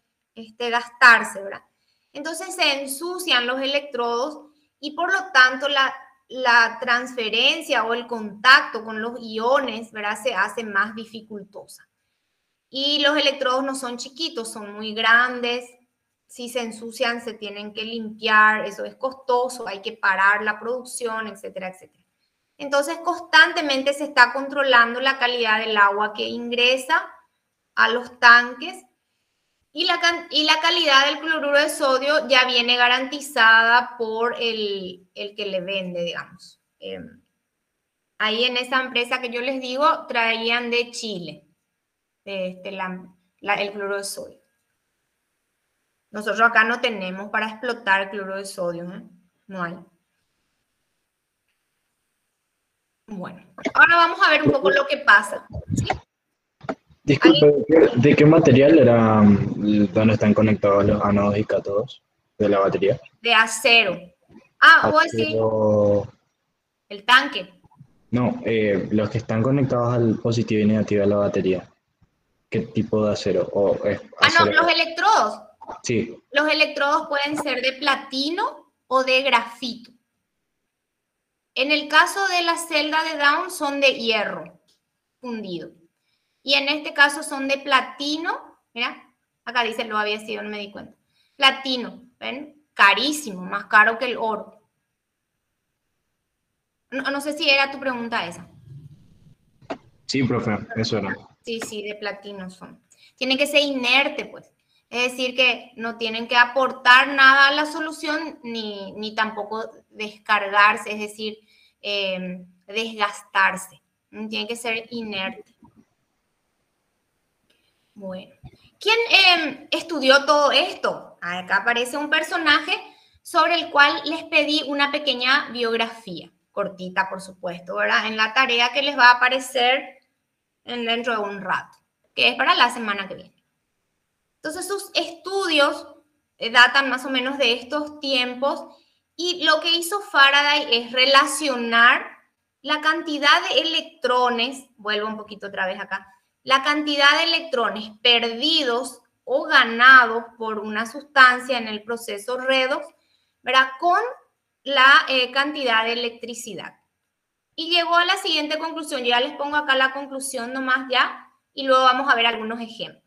gastarse, ¿verdad? Entonces se ensucian los electrodos y por lo tanto la transferencia o el contacto con los iones, ¿verdad?, se hace más dificultosa. Y los electrodos no son chiquitos, son muy grandes. Si se ensucian, se tienen que limpiar, eso es costoso, hay que parar la producción, etcétera, etcétera. Entonces, constantemente se está controlando la calidad del agua que ingresa a los tanques y la calidad del cloruro de sodio ya viene garantizada por el que le vende, digamos. Ahí en esa empresa que yo les digo, traían de Chile el cloruro de sodio. Nosotros acá no tenemos para explotar el cloruro de sodio, ¿eh? No hay. Bueno, ahora vamos a ver un poco lo que pasa, ¿sí? Disculpe, ¿de qué material era donde están conectados los ánodos y cátodos de la batería? De acero. Ah, voy a decir el tanque. No, los que están conectados al positivo y negativo de la batería. ¿Qué tipo de acero? ¿O es acero? No, los electrodos. Sí. Los electrodos pueden ser de platino o de grafito. En el caso de la celda de Down son de hierro fundido. Y en este caso son de platino. Mira, acá dice lo había sido, no me di cuenta. Platino, ¿ven? Carísimo, más caro que el oro. No sé si era tu pregunta esa. Sí, profe, eso era. Sí, de platino son. Tiene que ser inerte, pues. Es decir, que no tienen que aportar nada a la solución ni tampoco descargarse, es decir, desgastarse. Tiene que ser inerte. Bueno, ¿quién estudió todo esto? Acá aparece un personaje sobre el cual les pedí una pequeña biografía, cortita por supuesto, ¿verdad?, en la tarea que les va a aparecer dentro de un rato, que es para la semana que viene. Entonces sus estudios datan más o menos de estos tiempos y lo que hizo Faraday es relacionar la cantidad de electrones, vuelvo un poquito otra vez acá, la cantidad de electrones perdidos o ganados por una sustancia en el proceso redox, ¿verdad?, con la cantidad de electricidad. Y llegó a la siguiente conclusión. Yo ya les pongo acá la conclusión nomás ya y luego vamos a ver algunos ejemplos.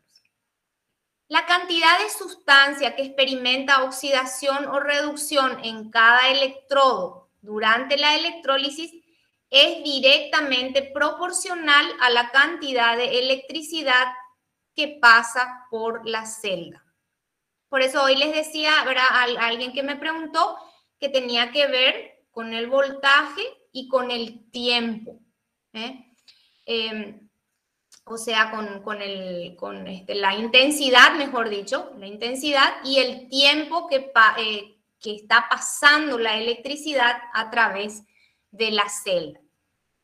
La cantidad de sustancia que experimenta oxidación o reducción en cada electrodo durante la electrólisis es directamente proporcional a la cantidad de electricidad que pasa por la celda. Por eso hoy les decía, ¿verdad? A alguien que me preguntó que tenía que ver con el voltaje y con el tiempo. O sea, con la intensidad, mejor dicho, la intensidad y el tiempo que está pasando la electricidad a través de la celda.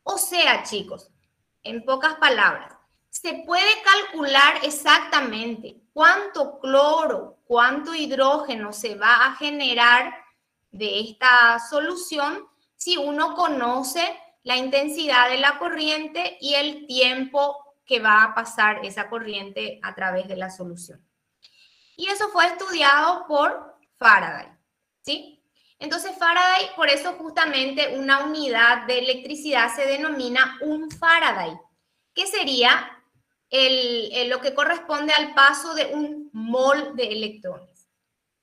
O sea, chicos, en pocas palabras, se puede calcular exactamente cuánto cloro, cuánto hidrógeno se va a generar de esta solución si uno conoce la intensidad de la corriente y el tiempo que va a pasar esa corriente a través de la solución. Y eso fue estudiado por Faraday, ¿sí? Entonces Faraday, por eso justamente una unidad de electricidad se denomina un Faraday, que sería lo que corresponde al paso de un mol de electrones.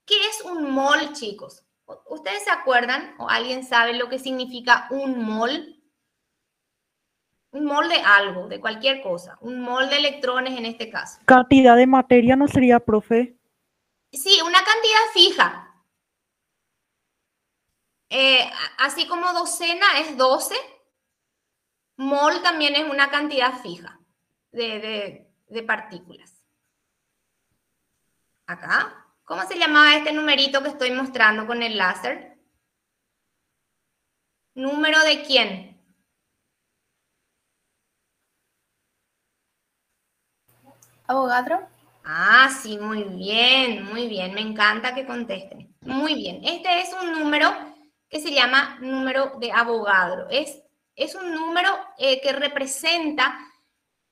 ¿Qué es un mol, chicos? ¿Ustedes se acuerdan o alguien sabe lo que significa un mol? Un mol de algo, de cualquier cosa. Un mol de electrones en este caso. ¿Cantidad de materia no sería, profe? Sí, una cantidad fija. Así como docena es 12, mol también es una cantidad fija de partículas. Acá. ¿Cómo se llamaba este numerito que estoy mostrando con el láser? ¿Número de quién? Avogadro. Ah, sí, muy bien, me encanta que contesten. Muy bien, este es un número que se llama número de Avogadro. Es un número que representa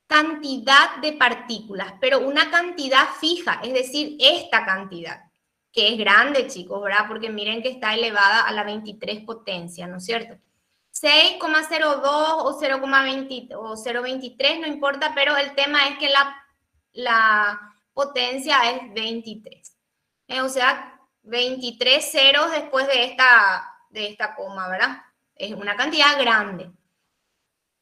cantidad de partículas, pero una cantidad fija, es decir, esta cantidad, que es grande, chicos, ¿verdad? Porque miren que está elevada a la 23 potencia, ¿no es cierto? 6,02 o 0,20 o 0,23, no importa, pero el tema es que la potencia es 23. O sea, 23 ceros después de esta coma, ¿verdad? Es una cantidad grande.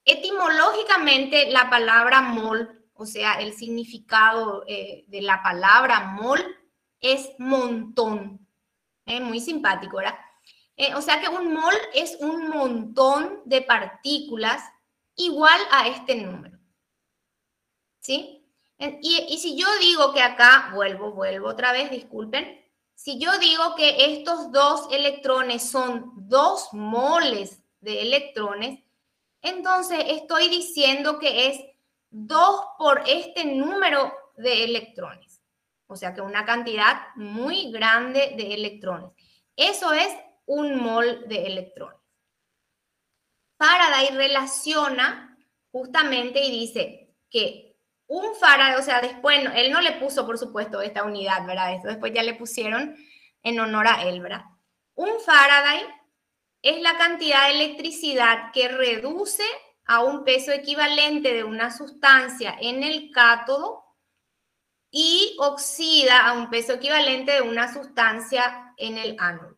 Etimológicamente, la palabra mol, o sea, el significado de la palabra mol es montón. Muy simpático, ¿verdad? O sea que un mol es un montón de partículas igual a este número. ¿Sí? Y si yo digo que acá, vuelvo otra vez, disculpen. Si yo digo que estos dos electrones son 2 moles de electrones, entonces estoy diciendo que es 2 por este número de electrones. O sea que una cantidad muy grande de electrones. Eso es un mol de electrones. Faraday relaciona justamente y dice que un Faraday, o sea, después, él no le puso, por supuesto, esta unidad, ¿verdad? Esto después ya le pusieron en honor a él, ¿verdad? Un Faraday es la cantidad de electricidad que reduce a un peso equivalente de una sustancia en el cátodo y oxida a un peso equivalente de una sustancia en el ánodo.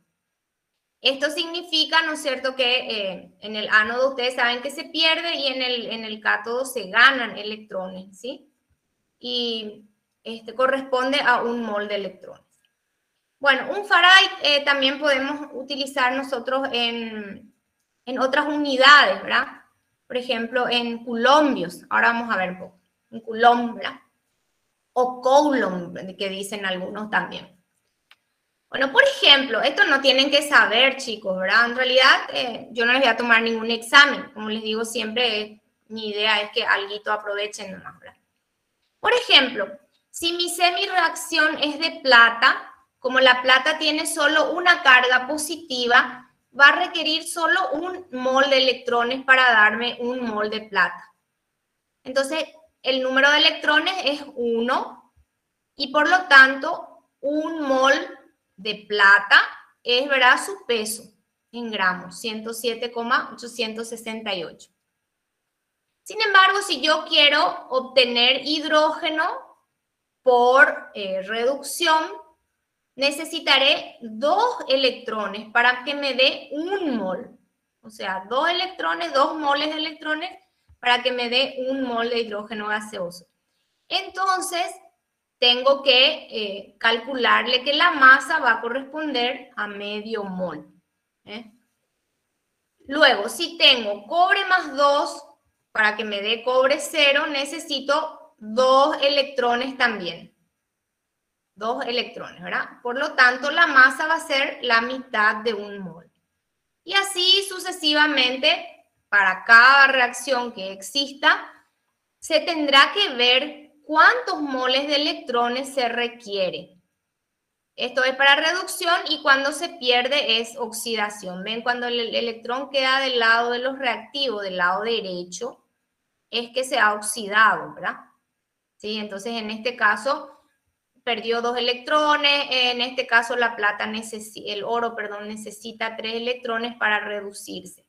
Esto significa, ¿no es cierto?, que en el ánodo ustedes saben que se pierde y en el cátodo se ganan electrones, ¿sí? Y corresponde a un mol de electrones. Bueno, un Faraday también podemos utilizar nosotros en otras unidades, ¿verdad? Por ejemplo, en coulombios. Ahora vamos a ver un poco. En coulomb, ¿verdad? O coulomb, que dicen algunos también. Bueno, por ejemplo, esto no tienen que saber, chicos, ¿verdad? En realidad, yo no les voy a tomar ningún examen. Como les digo siempre, mi idea es que alguito aprovechen nomás, ¿verdad? Por ejemplo, si mi semireacción es de plata, como la plata tiene solo una carga positiva, va a requerir solo un mol de electrones para darme un mol de plata. Entonces, el número de electrones es 1 y por lo tanto, un mol de plata es, ¿verdad?, su peso en gramos, 107,868. Sin embargo, si yo quiero obtener hidrógeno, por reducción, necesitaré 2 electrones para que me dé 1 mol. O sea, 2 electrones, 2 moles de electrones para que me dé 1 mol de hidrógeno gaseoso. Entonces, tengo que calcularle que la masa va a corresponder a medio mol. Luego, si tengo cobre más 2, para que me dé cobre 0, necesito 2 electrones también. 2 electrones, ¿verdad? Por lo tanto, la masa va a ser la mitad de 1 mol. Y así sucesivamente, para cada reacción que exista, se tendrá que ver cuántos moles de electrones se requiere. Esto es para reducción y cuando se pierde es oxidación. ¿Ven? Cuando el electrón queda del lado de los reactivos, del lado derecho, es que se ha oxidado, ¿verdad? ¿Sí? Entonces, en este caso, perdió 2 electrones. En este caso, el oro, necesita 3 electrones para reducirse.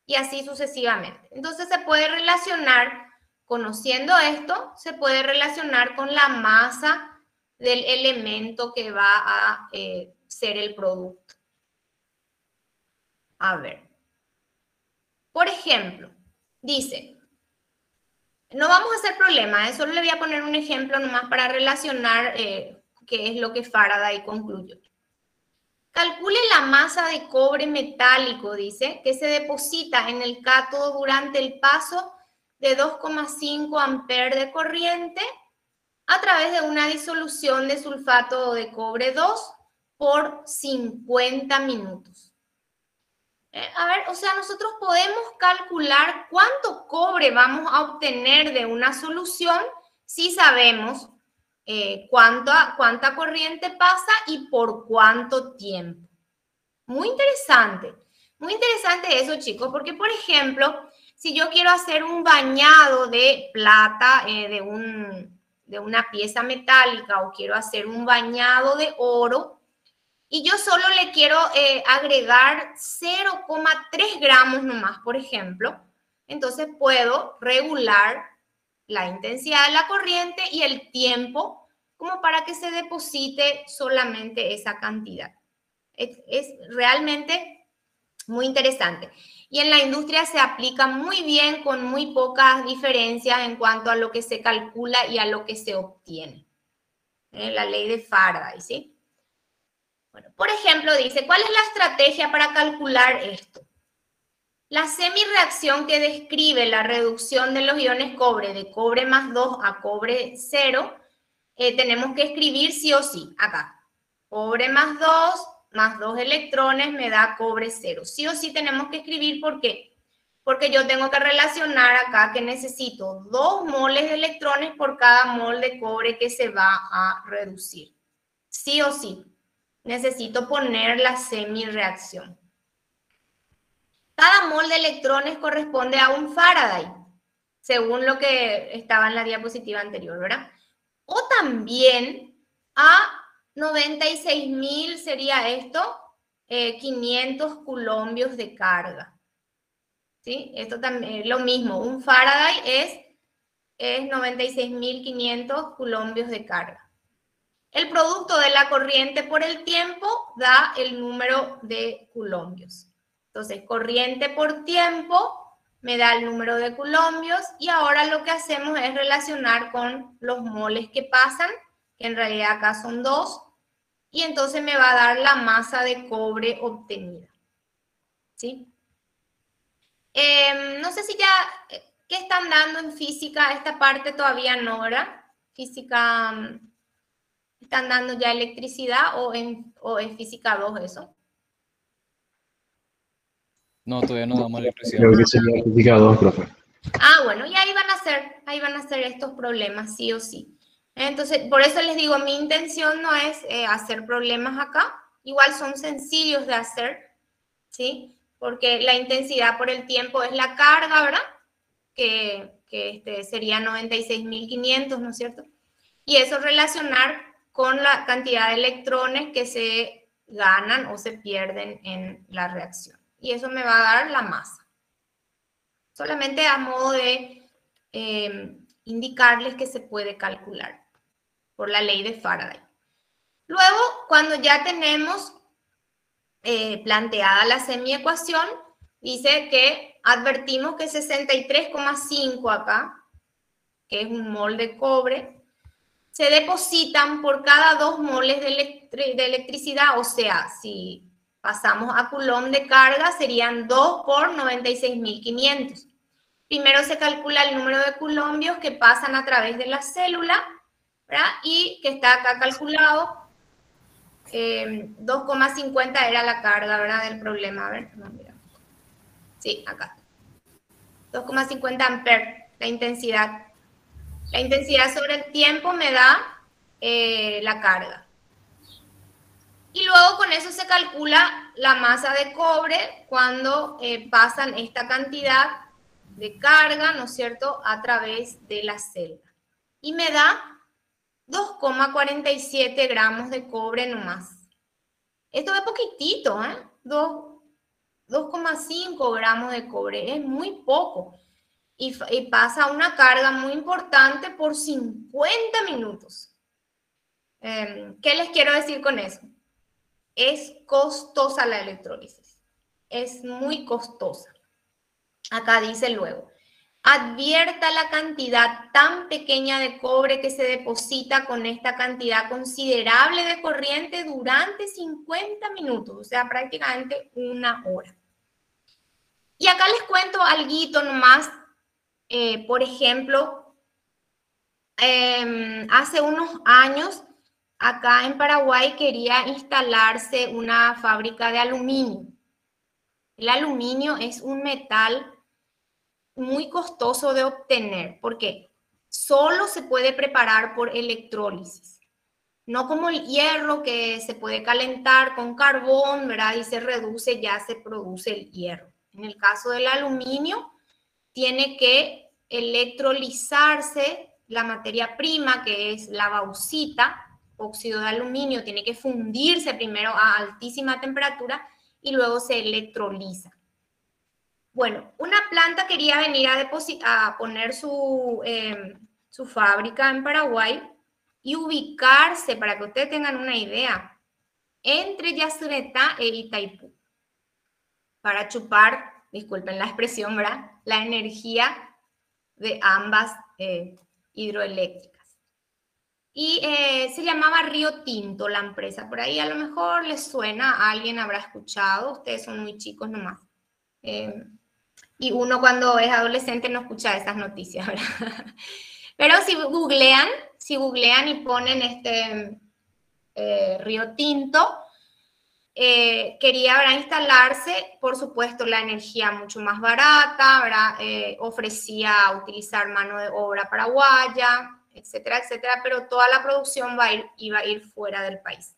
Y así sucesivamente. Entonces, se puede relacionar, conociendo esto, se puede relacionar con la masa del elemento que va a ser el producto. A ver. Por ejemplo, dice, no vamos a hacer problema, solo le voy a poner un ejemplo nomás para relacionar qué es lo que Faraday concluyó. Calcule la masa de cobre metálico, dice, que se deposita en el cátodo durante el paso de 2,5 amperes de corriente a través de una disolución de sulfato de cobre 2 por 50 minutos. A ver, o sea, nosotros podemos calcular cuánto cobre vamos a obtener de una solución si sabemos cuánta corriente pasa y por cuánto tiempo. Muy interesante eso, chicos, porque, por ejemplo, si yo quiero hacer un bañado de plata de una pieza metálica o quiero hacer un bañado de oro y yo solo le quiero agregar 0,3 gramos nomás, por ejemplo, entonces puedo regular la intensidad de la corriente y el tiempo como para que se deposite solamente esa cantidad. Es realmente muy interesante. Y en la industria se aplica muy bien con muy pocas diferencias en cuanto a lo que se calcula y a lo que se obtiene. La ley de Faraday, ¿sí? Bueno, por ejemplo, dice, ¿cuál es la estrategia para calcular esto? La semirreacción que describe la reducción de los iones cobre de cobre más 2 a cobre 0, tenemos que escribir sí o sí, acá. Cobre más 2 electrones me da cobre 0. Sí o sí tenemos que escribir, ¿por qué? Porque yo tengo que relacionar acá que necesito 2 moles de electrones por cada mol de cobre que se va a reducir. Sí o sí. Necesito poner la semirreacción. Cada mol de electrones corresponde a un Faraday, según lo que estaba en la diapositiva anterior, ¿verdad? O también a 96.000 sería esto, 500 coulombios de carga. ¿Sí? Esto también es lo mismo. Un Faraday es 96.500 coulombios de carga. El producto de la corriente por el tiempo da el número de coulombios. Entonces, corriente por tiempo me da el número de coulombios y ahora lo que hacemos es relacionar con los moles que pasan, que en realidad acá son 2, y entonces me va a dar la masa de cobre obtenida. ¿Sí? No sé si ya, ¿qué están dando en física? Esta parte todavía no, ¿verdad? Física, ¿están dando ya electricidad o es física 2 eso? No, todavía no damos electricidad. Creo que sería física 2, profe. Ah, bueno, y ahí van a ser estos problemas, sí o sí. Entonces, por eso les digo, mi intención no es hacer problemas acá. Igual son sencillos de hacer, ¿sí? Porque la intensidad por el tiempo es la carga, ¿verdad? Que sería 96.500, ¿no es cierto? Y eso relacionar con la cantidad de electrones que se ganan o se pierden en la reacción. Y eso me va a dar la masa. Solamente a modo de indicarles que se puede calcular. por la ley de Faraday. Luego, cuando ya tenemos planteada la semiecuación, dice que advertimos que 63,5 acá, que es un mol de cobre, se depositan por cada 2 moles de electricidad, o sea, si pasamos a Coulomb de carga, serían 2 por 96.500. Primero se calcula el número de coulombios que pasan a través de la célula, ¿verdad? Y que está acá calculado. 2,50 era la carga, ¿verdad? Del problema. A ver, no, mira. Sí, acá. 2,50 amperes, la intensidad. La intensidad sobre el tiempo me da la carga. Y luego con eso se calcula la masa de cobre cuando pasan esta cantidad de carga, ¿no es cierto?, a través de la célula. Y me da 2,47 gramos de cobre nomás. Esto es poquitito, ¿eh? 2,5 gramos de cobre, es muy poco. Y pasa una carga muy importante por 50 minutos. ¿Qué les quiero decir con eso? Es costosa la electrólisis. Es muy costosa. Acá dice luego, advierta la cantidad tan pequeña de cobre que se deposita con esta cantidad considerable de corriente durante 50 minutos, o sea, prácticamente 1 hora. Y acá les cuento alguito nomás. Por ejemplo, hace unos años, acá en Paraguay quería instalarse una fábrica de aluminio. El aluminio es un metal muy costoso de obtener, porque solo se puede preparar por electrólisis. No como el hierro, que se puede calentar con carbón, ¿verdad? Y se reduce, ya se produce el hierro. En el caso del aluminio, tiene que electrolizarse la materia prima, que es la bauxita, óxido de aluminio, tiene que fundirse primero a altísima temperatura y luego se electroliza. Bueno, una planta quería venir a poner su fábrica en Paraguay y ubicarse, para que ustedes tengan una idea, entre Yacyretá e Itaipú, para chupar, disculpen la expresión, ¿verdad?, la energía de ambas hidroeléctricas. Y se llamaba Río Tinto la empresa, por ahí a lo mejor les suena, alguien habrá escuchado, ustedes son muy chicos nomás. Y uno cuando es adolescente no escucha esas noticias, ¿verdad? Pero si googlean y ponen Río Tinto, quería, ¿verdad?, instalarse, por supuesto, la energía mucho más barata, ¿verdad? Ofrecía utilizar mano de obra paraguaya, etcétera, etcétera, pero toda la producción iba a ir fuera del país.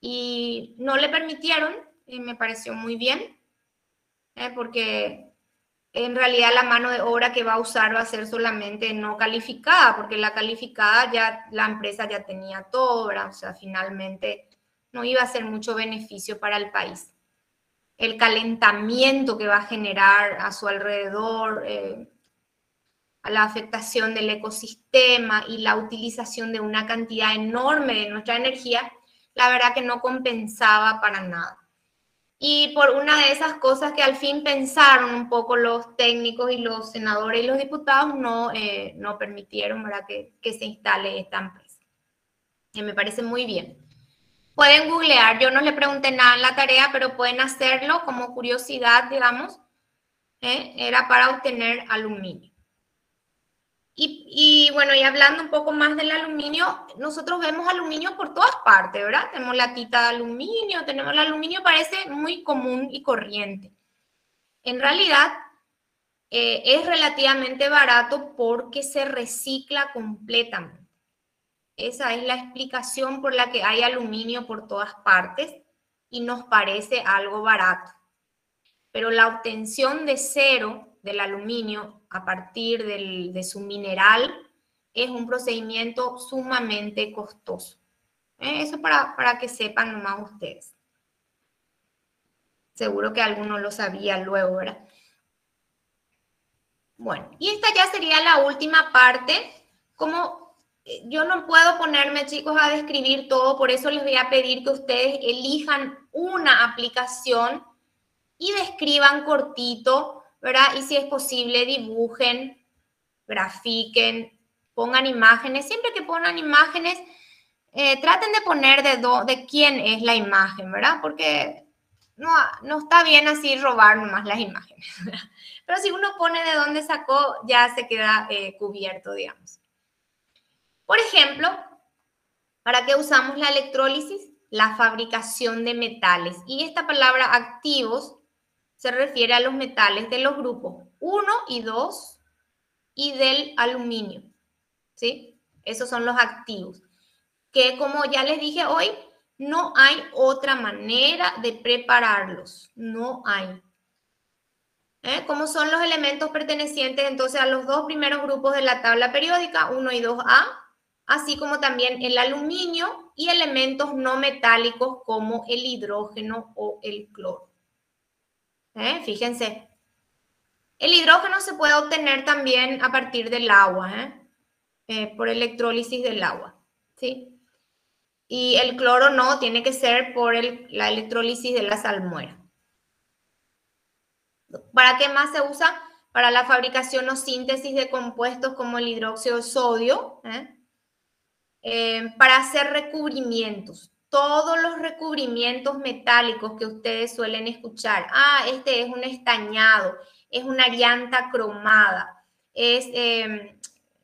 Y no le permitieron, y me pareció muy bien, porque en realidad la mano de obra que va a usar va a ser solamente no calificada, porque la calificada ya la empresa ya tenía todo, ¿verdad? O sea, finalmente no iba a ser mucho beneficio para el país. El calentamiento que va a generar a su alrededor, a la afectación del ecosistema y la utilización de una cantidad enorme de nuestra energía, la verdad que no compensaba para nada. Y por una de esas cosas que al fin pensaron un poco los técnicos y los senadores y los diputados, no permitieron, ¿verdad?, que se instale esta empresa. Y me parece muy bien. Pueden googlear, yo no le pregunté nada en la tarea, pero pueden hacerlo como curiosidad, digamos. Era para obtener aluminio. Y bueno, y hablando un poco más del aluminio, nosotros vemos aluminio por todas partes, ¿verdad? Tenemos latita de aluminio, el aluminio parece muy común y corriente. En realidad, es relativamente barato porque se recicla completamente. Esa es la explicación por la que hay aluminio por todas partes y nos parece algo barato. Pero la obtención de cero del aluminio a partir de su mineral es un procedimiento sumamente costoso. Eso para que sepan nomás ustedes. Seguro que alguno lo sabía luego, ¿verdad? Bueno, y esta ya sería la última parte, como yo no puedo ponerme, chicos, a describir todo, por eso les voy a pedir que ustedes elijan una aplicación y describan cortito, ¿verdad? Y si es posible, dibujen, grafiquen, pongan imágenes. Siempre que pongan imágenes, traten de poner de quién es la imagen, ¿verdad? Porque no está bien así robar nomás las imágenes, ¿verdad? Pero si uno pone de dónde sacó, ya se queda cubierto, digamos. Por ejemplo, ¿para qué usamos la electrólisis? La fabricación de metales. Y esta palabra activos se refiere a los metales de los grupos 1 y 2 y del aluminio, ¿sí? Esos son los activos. Que como ya les dije hoy, no hay otra manera de prepararlos. No hay. ¿Cómo son los elementos pertenecientes entonces a los dos primeros grupos de la tabla periódica, 1 y 2A? Así como también el aluminio y elementos no metálicos como el hidrógeno o el cloro. Fíjense, el hidrógeno se puede obtener también a partir del agua, por electrólisis del agua, ¿sí? Y el cloro no, tiene que ser por la electrólisis de la salmuera. ¿Para qué más se usa? Para la fabricación o síntesis de compuestos como el hidróxido de sodio, para hacer recubrimientos. Todos los recubrimientos metálicos que ustedes suelen escuchar. Ah, este es un estañado, es una llanta cromada, es,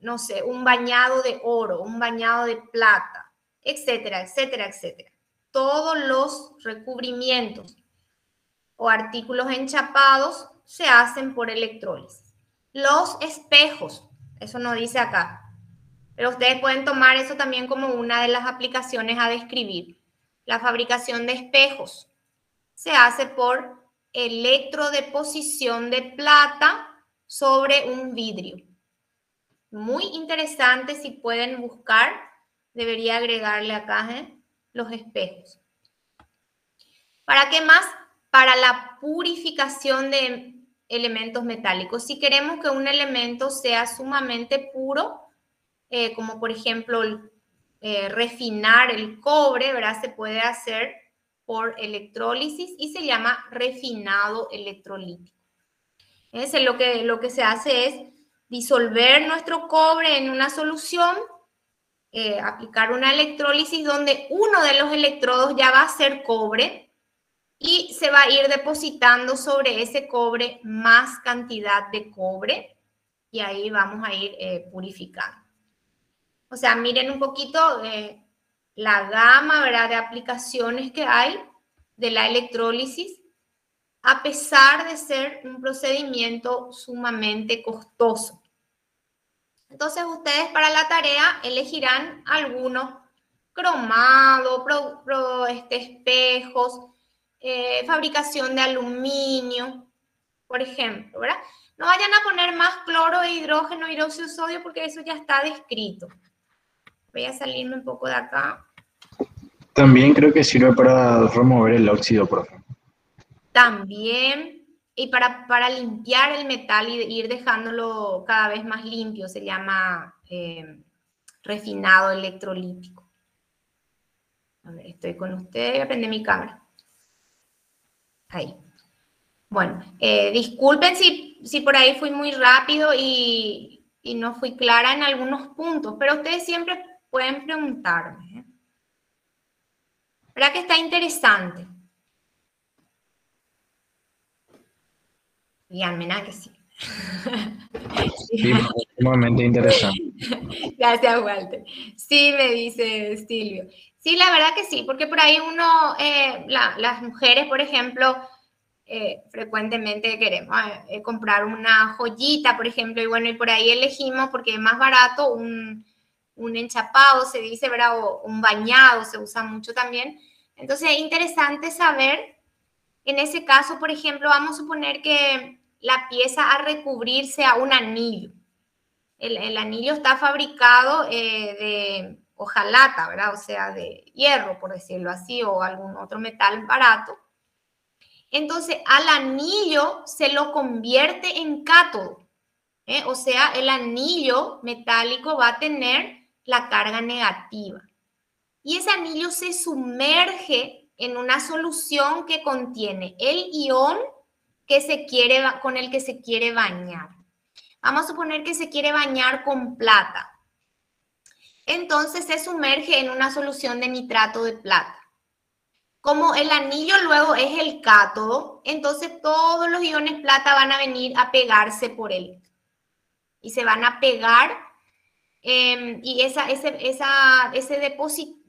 no sé, un bañado de oro, un bañado de plata, etcétera, etcétera, etcétera. Todos los recubrimientos o artículos enchapados se hacen por electrólisis. Los espejos, eso no dice acá. Pero ustedes pueden tomar eso también como una de las aplicaciones a describir. La fabricación de espejos se hace por electrodeposición de plata sobre un vidrio. Muy interesante, si pueden buscar, debería agregarle acá los espejos. ¿Para qué más? Para la purificación de elementos metálicos. Si queremos que un elemento sea sumamente puro, como por ejemplo refinar el cobre, ¿verdad? Se puede hacer por electrólisis y se llama refinado electrolítico. Lo que se hace es disolver nuestro cobre en una solución, aplicar una electrólisis donde uno de los electrodos ya va a ser cobre y se va a ir depositando sobre ese cobre más cantidad de cobre y ahí vamos a ir purificando. O sea, miren un poquito la gama, ¿verdad?, de aplicaciones que hay de la electrólisis, a pesar de ser un procedimiento sumamente costoso. Entonces, ustedes para la tarea elegirán algunos: cromado, espejos, fabricación de aluminio, por ejemplo, ¿verdad? No vayan a poner más cloro, hidrógeno, hidróxido de sodio, porque eso ya está descrito. Voy a salirme un poco de acá. También creo que sirve para remover el óxido, profe. También, y para limpiar el metal y ir dejándolo cada vez más limpio, se llama refinado electrolítico. A ver, estoy con ustedes, voy a prender mi cámara. Ahí. Bueno, disculpen si por ahí fui muy rápido y no fui clara en algunos puntos, pero ustedes siempre pueden preguntarme. ¿Verdad que está interesante? Díganme, nada que sí. Sí, sumamente interesante. Gracias, Walter. Sí, me dice Silvio. Sí, la verdad que sí, porque por ahí uno, las mujeres, por ejemplo, frecuentemente queremos comprar una joyita, por ejemplo, y bueno, y por ahí elegimos, porque es más barato, un enchapado, se dice, ¿verdad? O un bañado, se usa mucho también. Entonces, es interesante saber, en ese caso, por ejemplo, vamos a suponer que la pieza a recubrir sea un anillo. El anillo está fabricado de hojalata, ¿verdad? O sea, de hierro, por decirlo así, o algún otro metal barato. Entonces, al anillo se lo convierte en cátodo. O sea, el anillo metálico va a tener la carga negativa. Y ese anillo se sumerge en una solución que contiene el ion con el que se quiere bañar. Vamos a suponer que se quiere bañar con plata. Entonces se sumerge en una solución de nitrato de plata. Como el anillo luego es el cátodo, entonces todos los iones plata van a venir a pegarse por él. Y se van a pegar y ese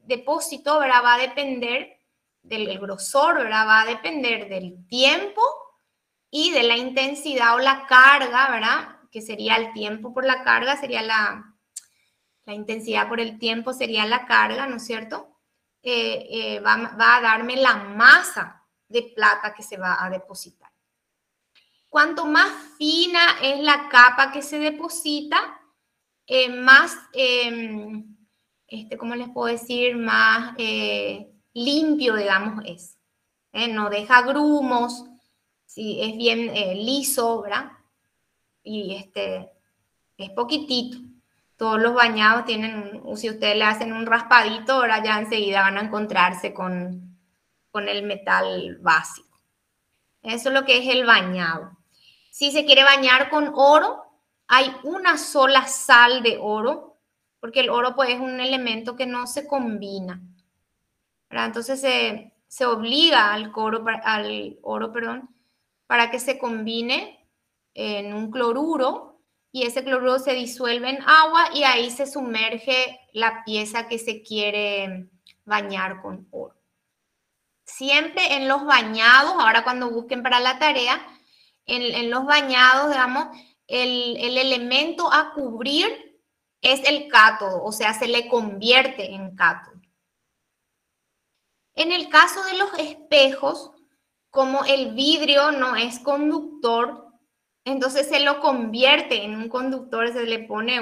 depósito, ¿verdad? Va a depender del grosor, ¿verdad? Va a depender del tiempo y de la intensidad o la carga, ¿verdad? Que sería el tiempo por la carga, sería la intensidad por el tiempo sería la carga, ¿no es cierto? Va a darme la masa de plata que se va a depositar. Cuanto más fina es la capa que se deposita, más, ¿cómo les puedo decir? Más limpio, digamos, es. No deja grumos, si es bien liso, ¿verdad? Y es poquitito. Todos los bañados tienen, si ustedes le hacen un raspadito, ahora ya enseguida van a encontrarse con el metal básico. Eso es lo que es el bañado. Si se quiere bañar con oro, hay una sola sal de oro, porque el oro pues, es un elemento que no se combina, ¿verdad? Entonces se obliga al oro, para que se combine en un cloruro, y ese cloruro se disuelve en agua y ahí se sumerge la pieza que se quiere bañar con oro. Siempre en los bañados, ahora cuando busquen para la tarea, en los bañados, digamos, el elemento a cubrir es el cátodo, o sea, se le convierte en cátodo. En el caso de los espejos, como el vidrio no es conductor, entonces se lo convierte en un conductor, se le pone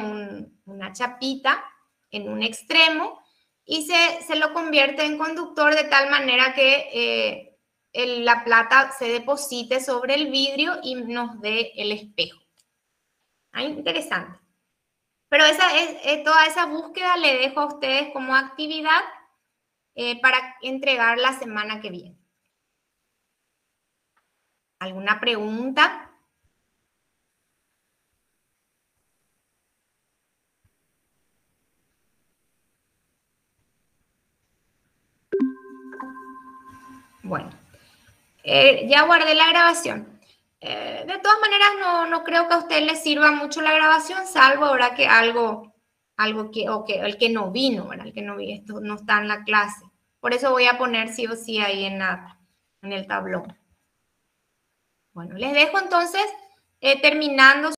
una chapita en un extremo y se lo convierte en conductor de tal manera que la plata se deposite sobre el vidrio y nos dé el espejo. Interesante. Pero toda esa búsqueda le dejo a ustedes como actividad para entregar la semana que viene. ¿Alguna pregunta? Bueno, ya guardé la grabación. De todas maneras, no creo que a usted le sirva mucho la grabación, salvo ahora que el que no vino, ¿verdad? El que no vino, esto no está en la clase. Por eso voy a poner sí o sí ahí en el tablón. Bueno, les dejo entonces terminando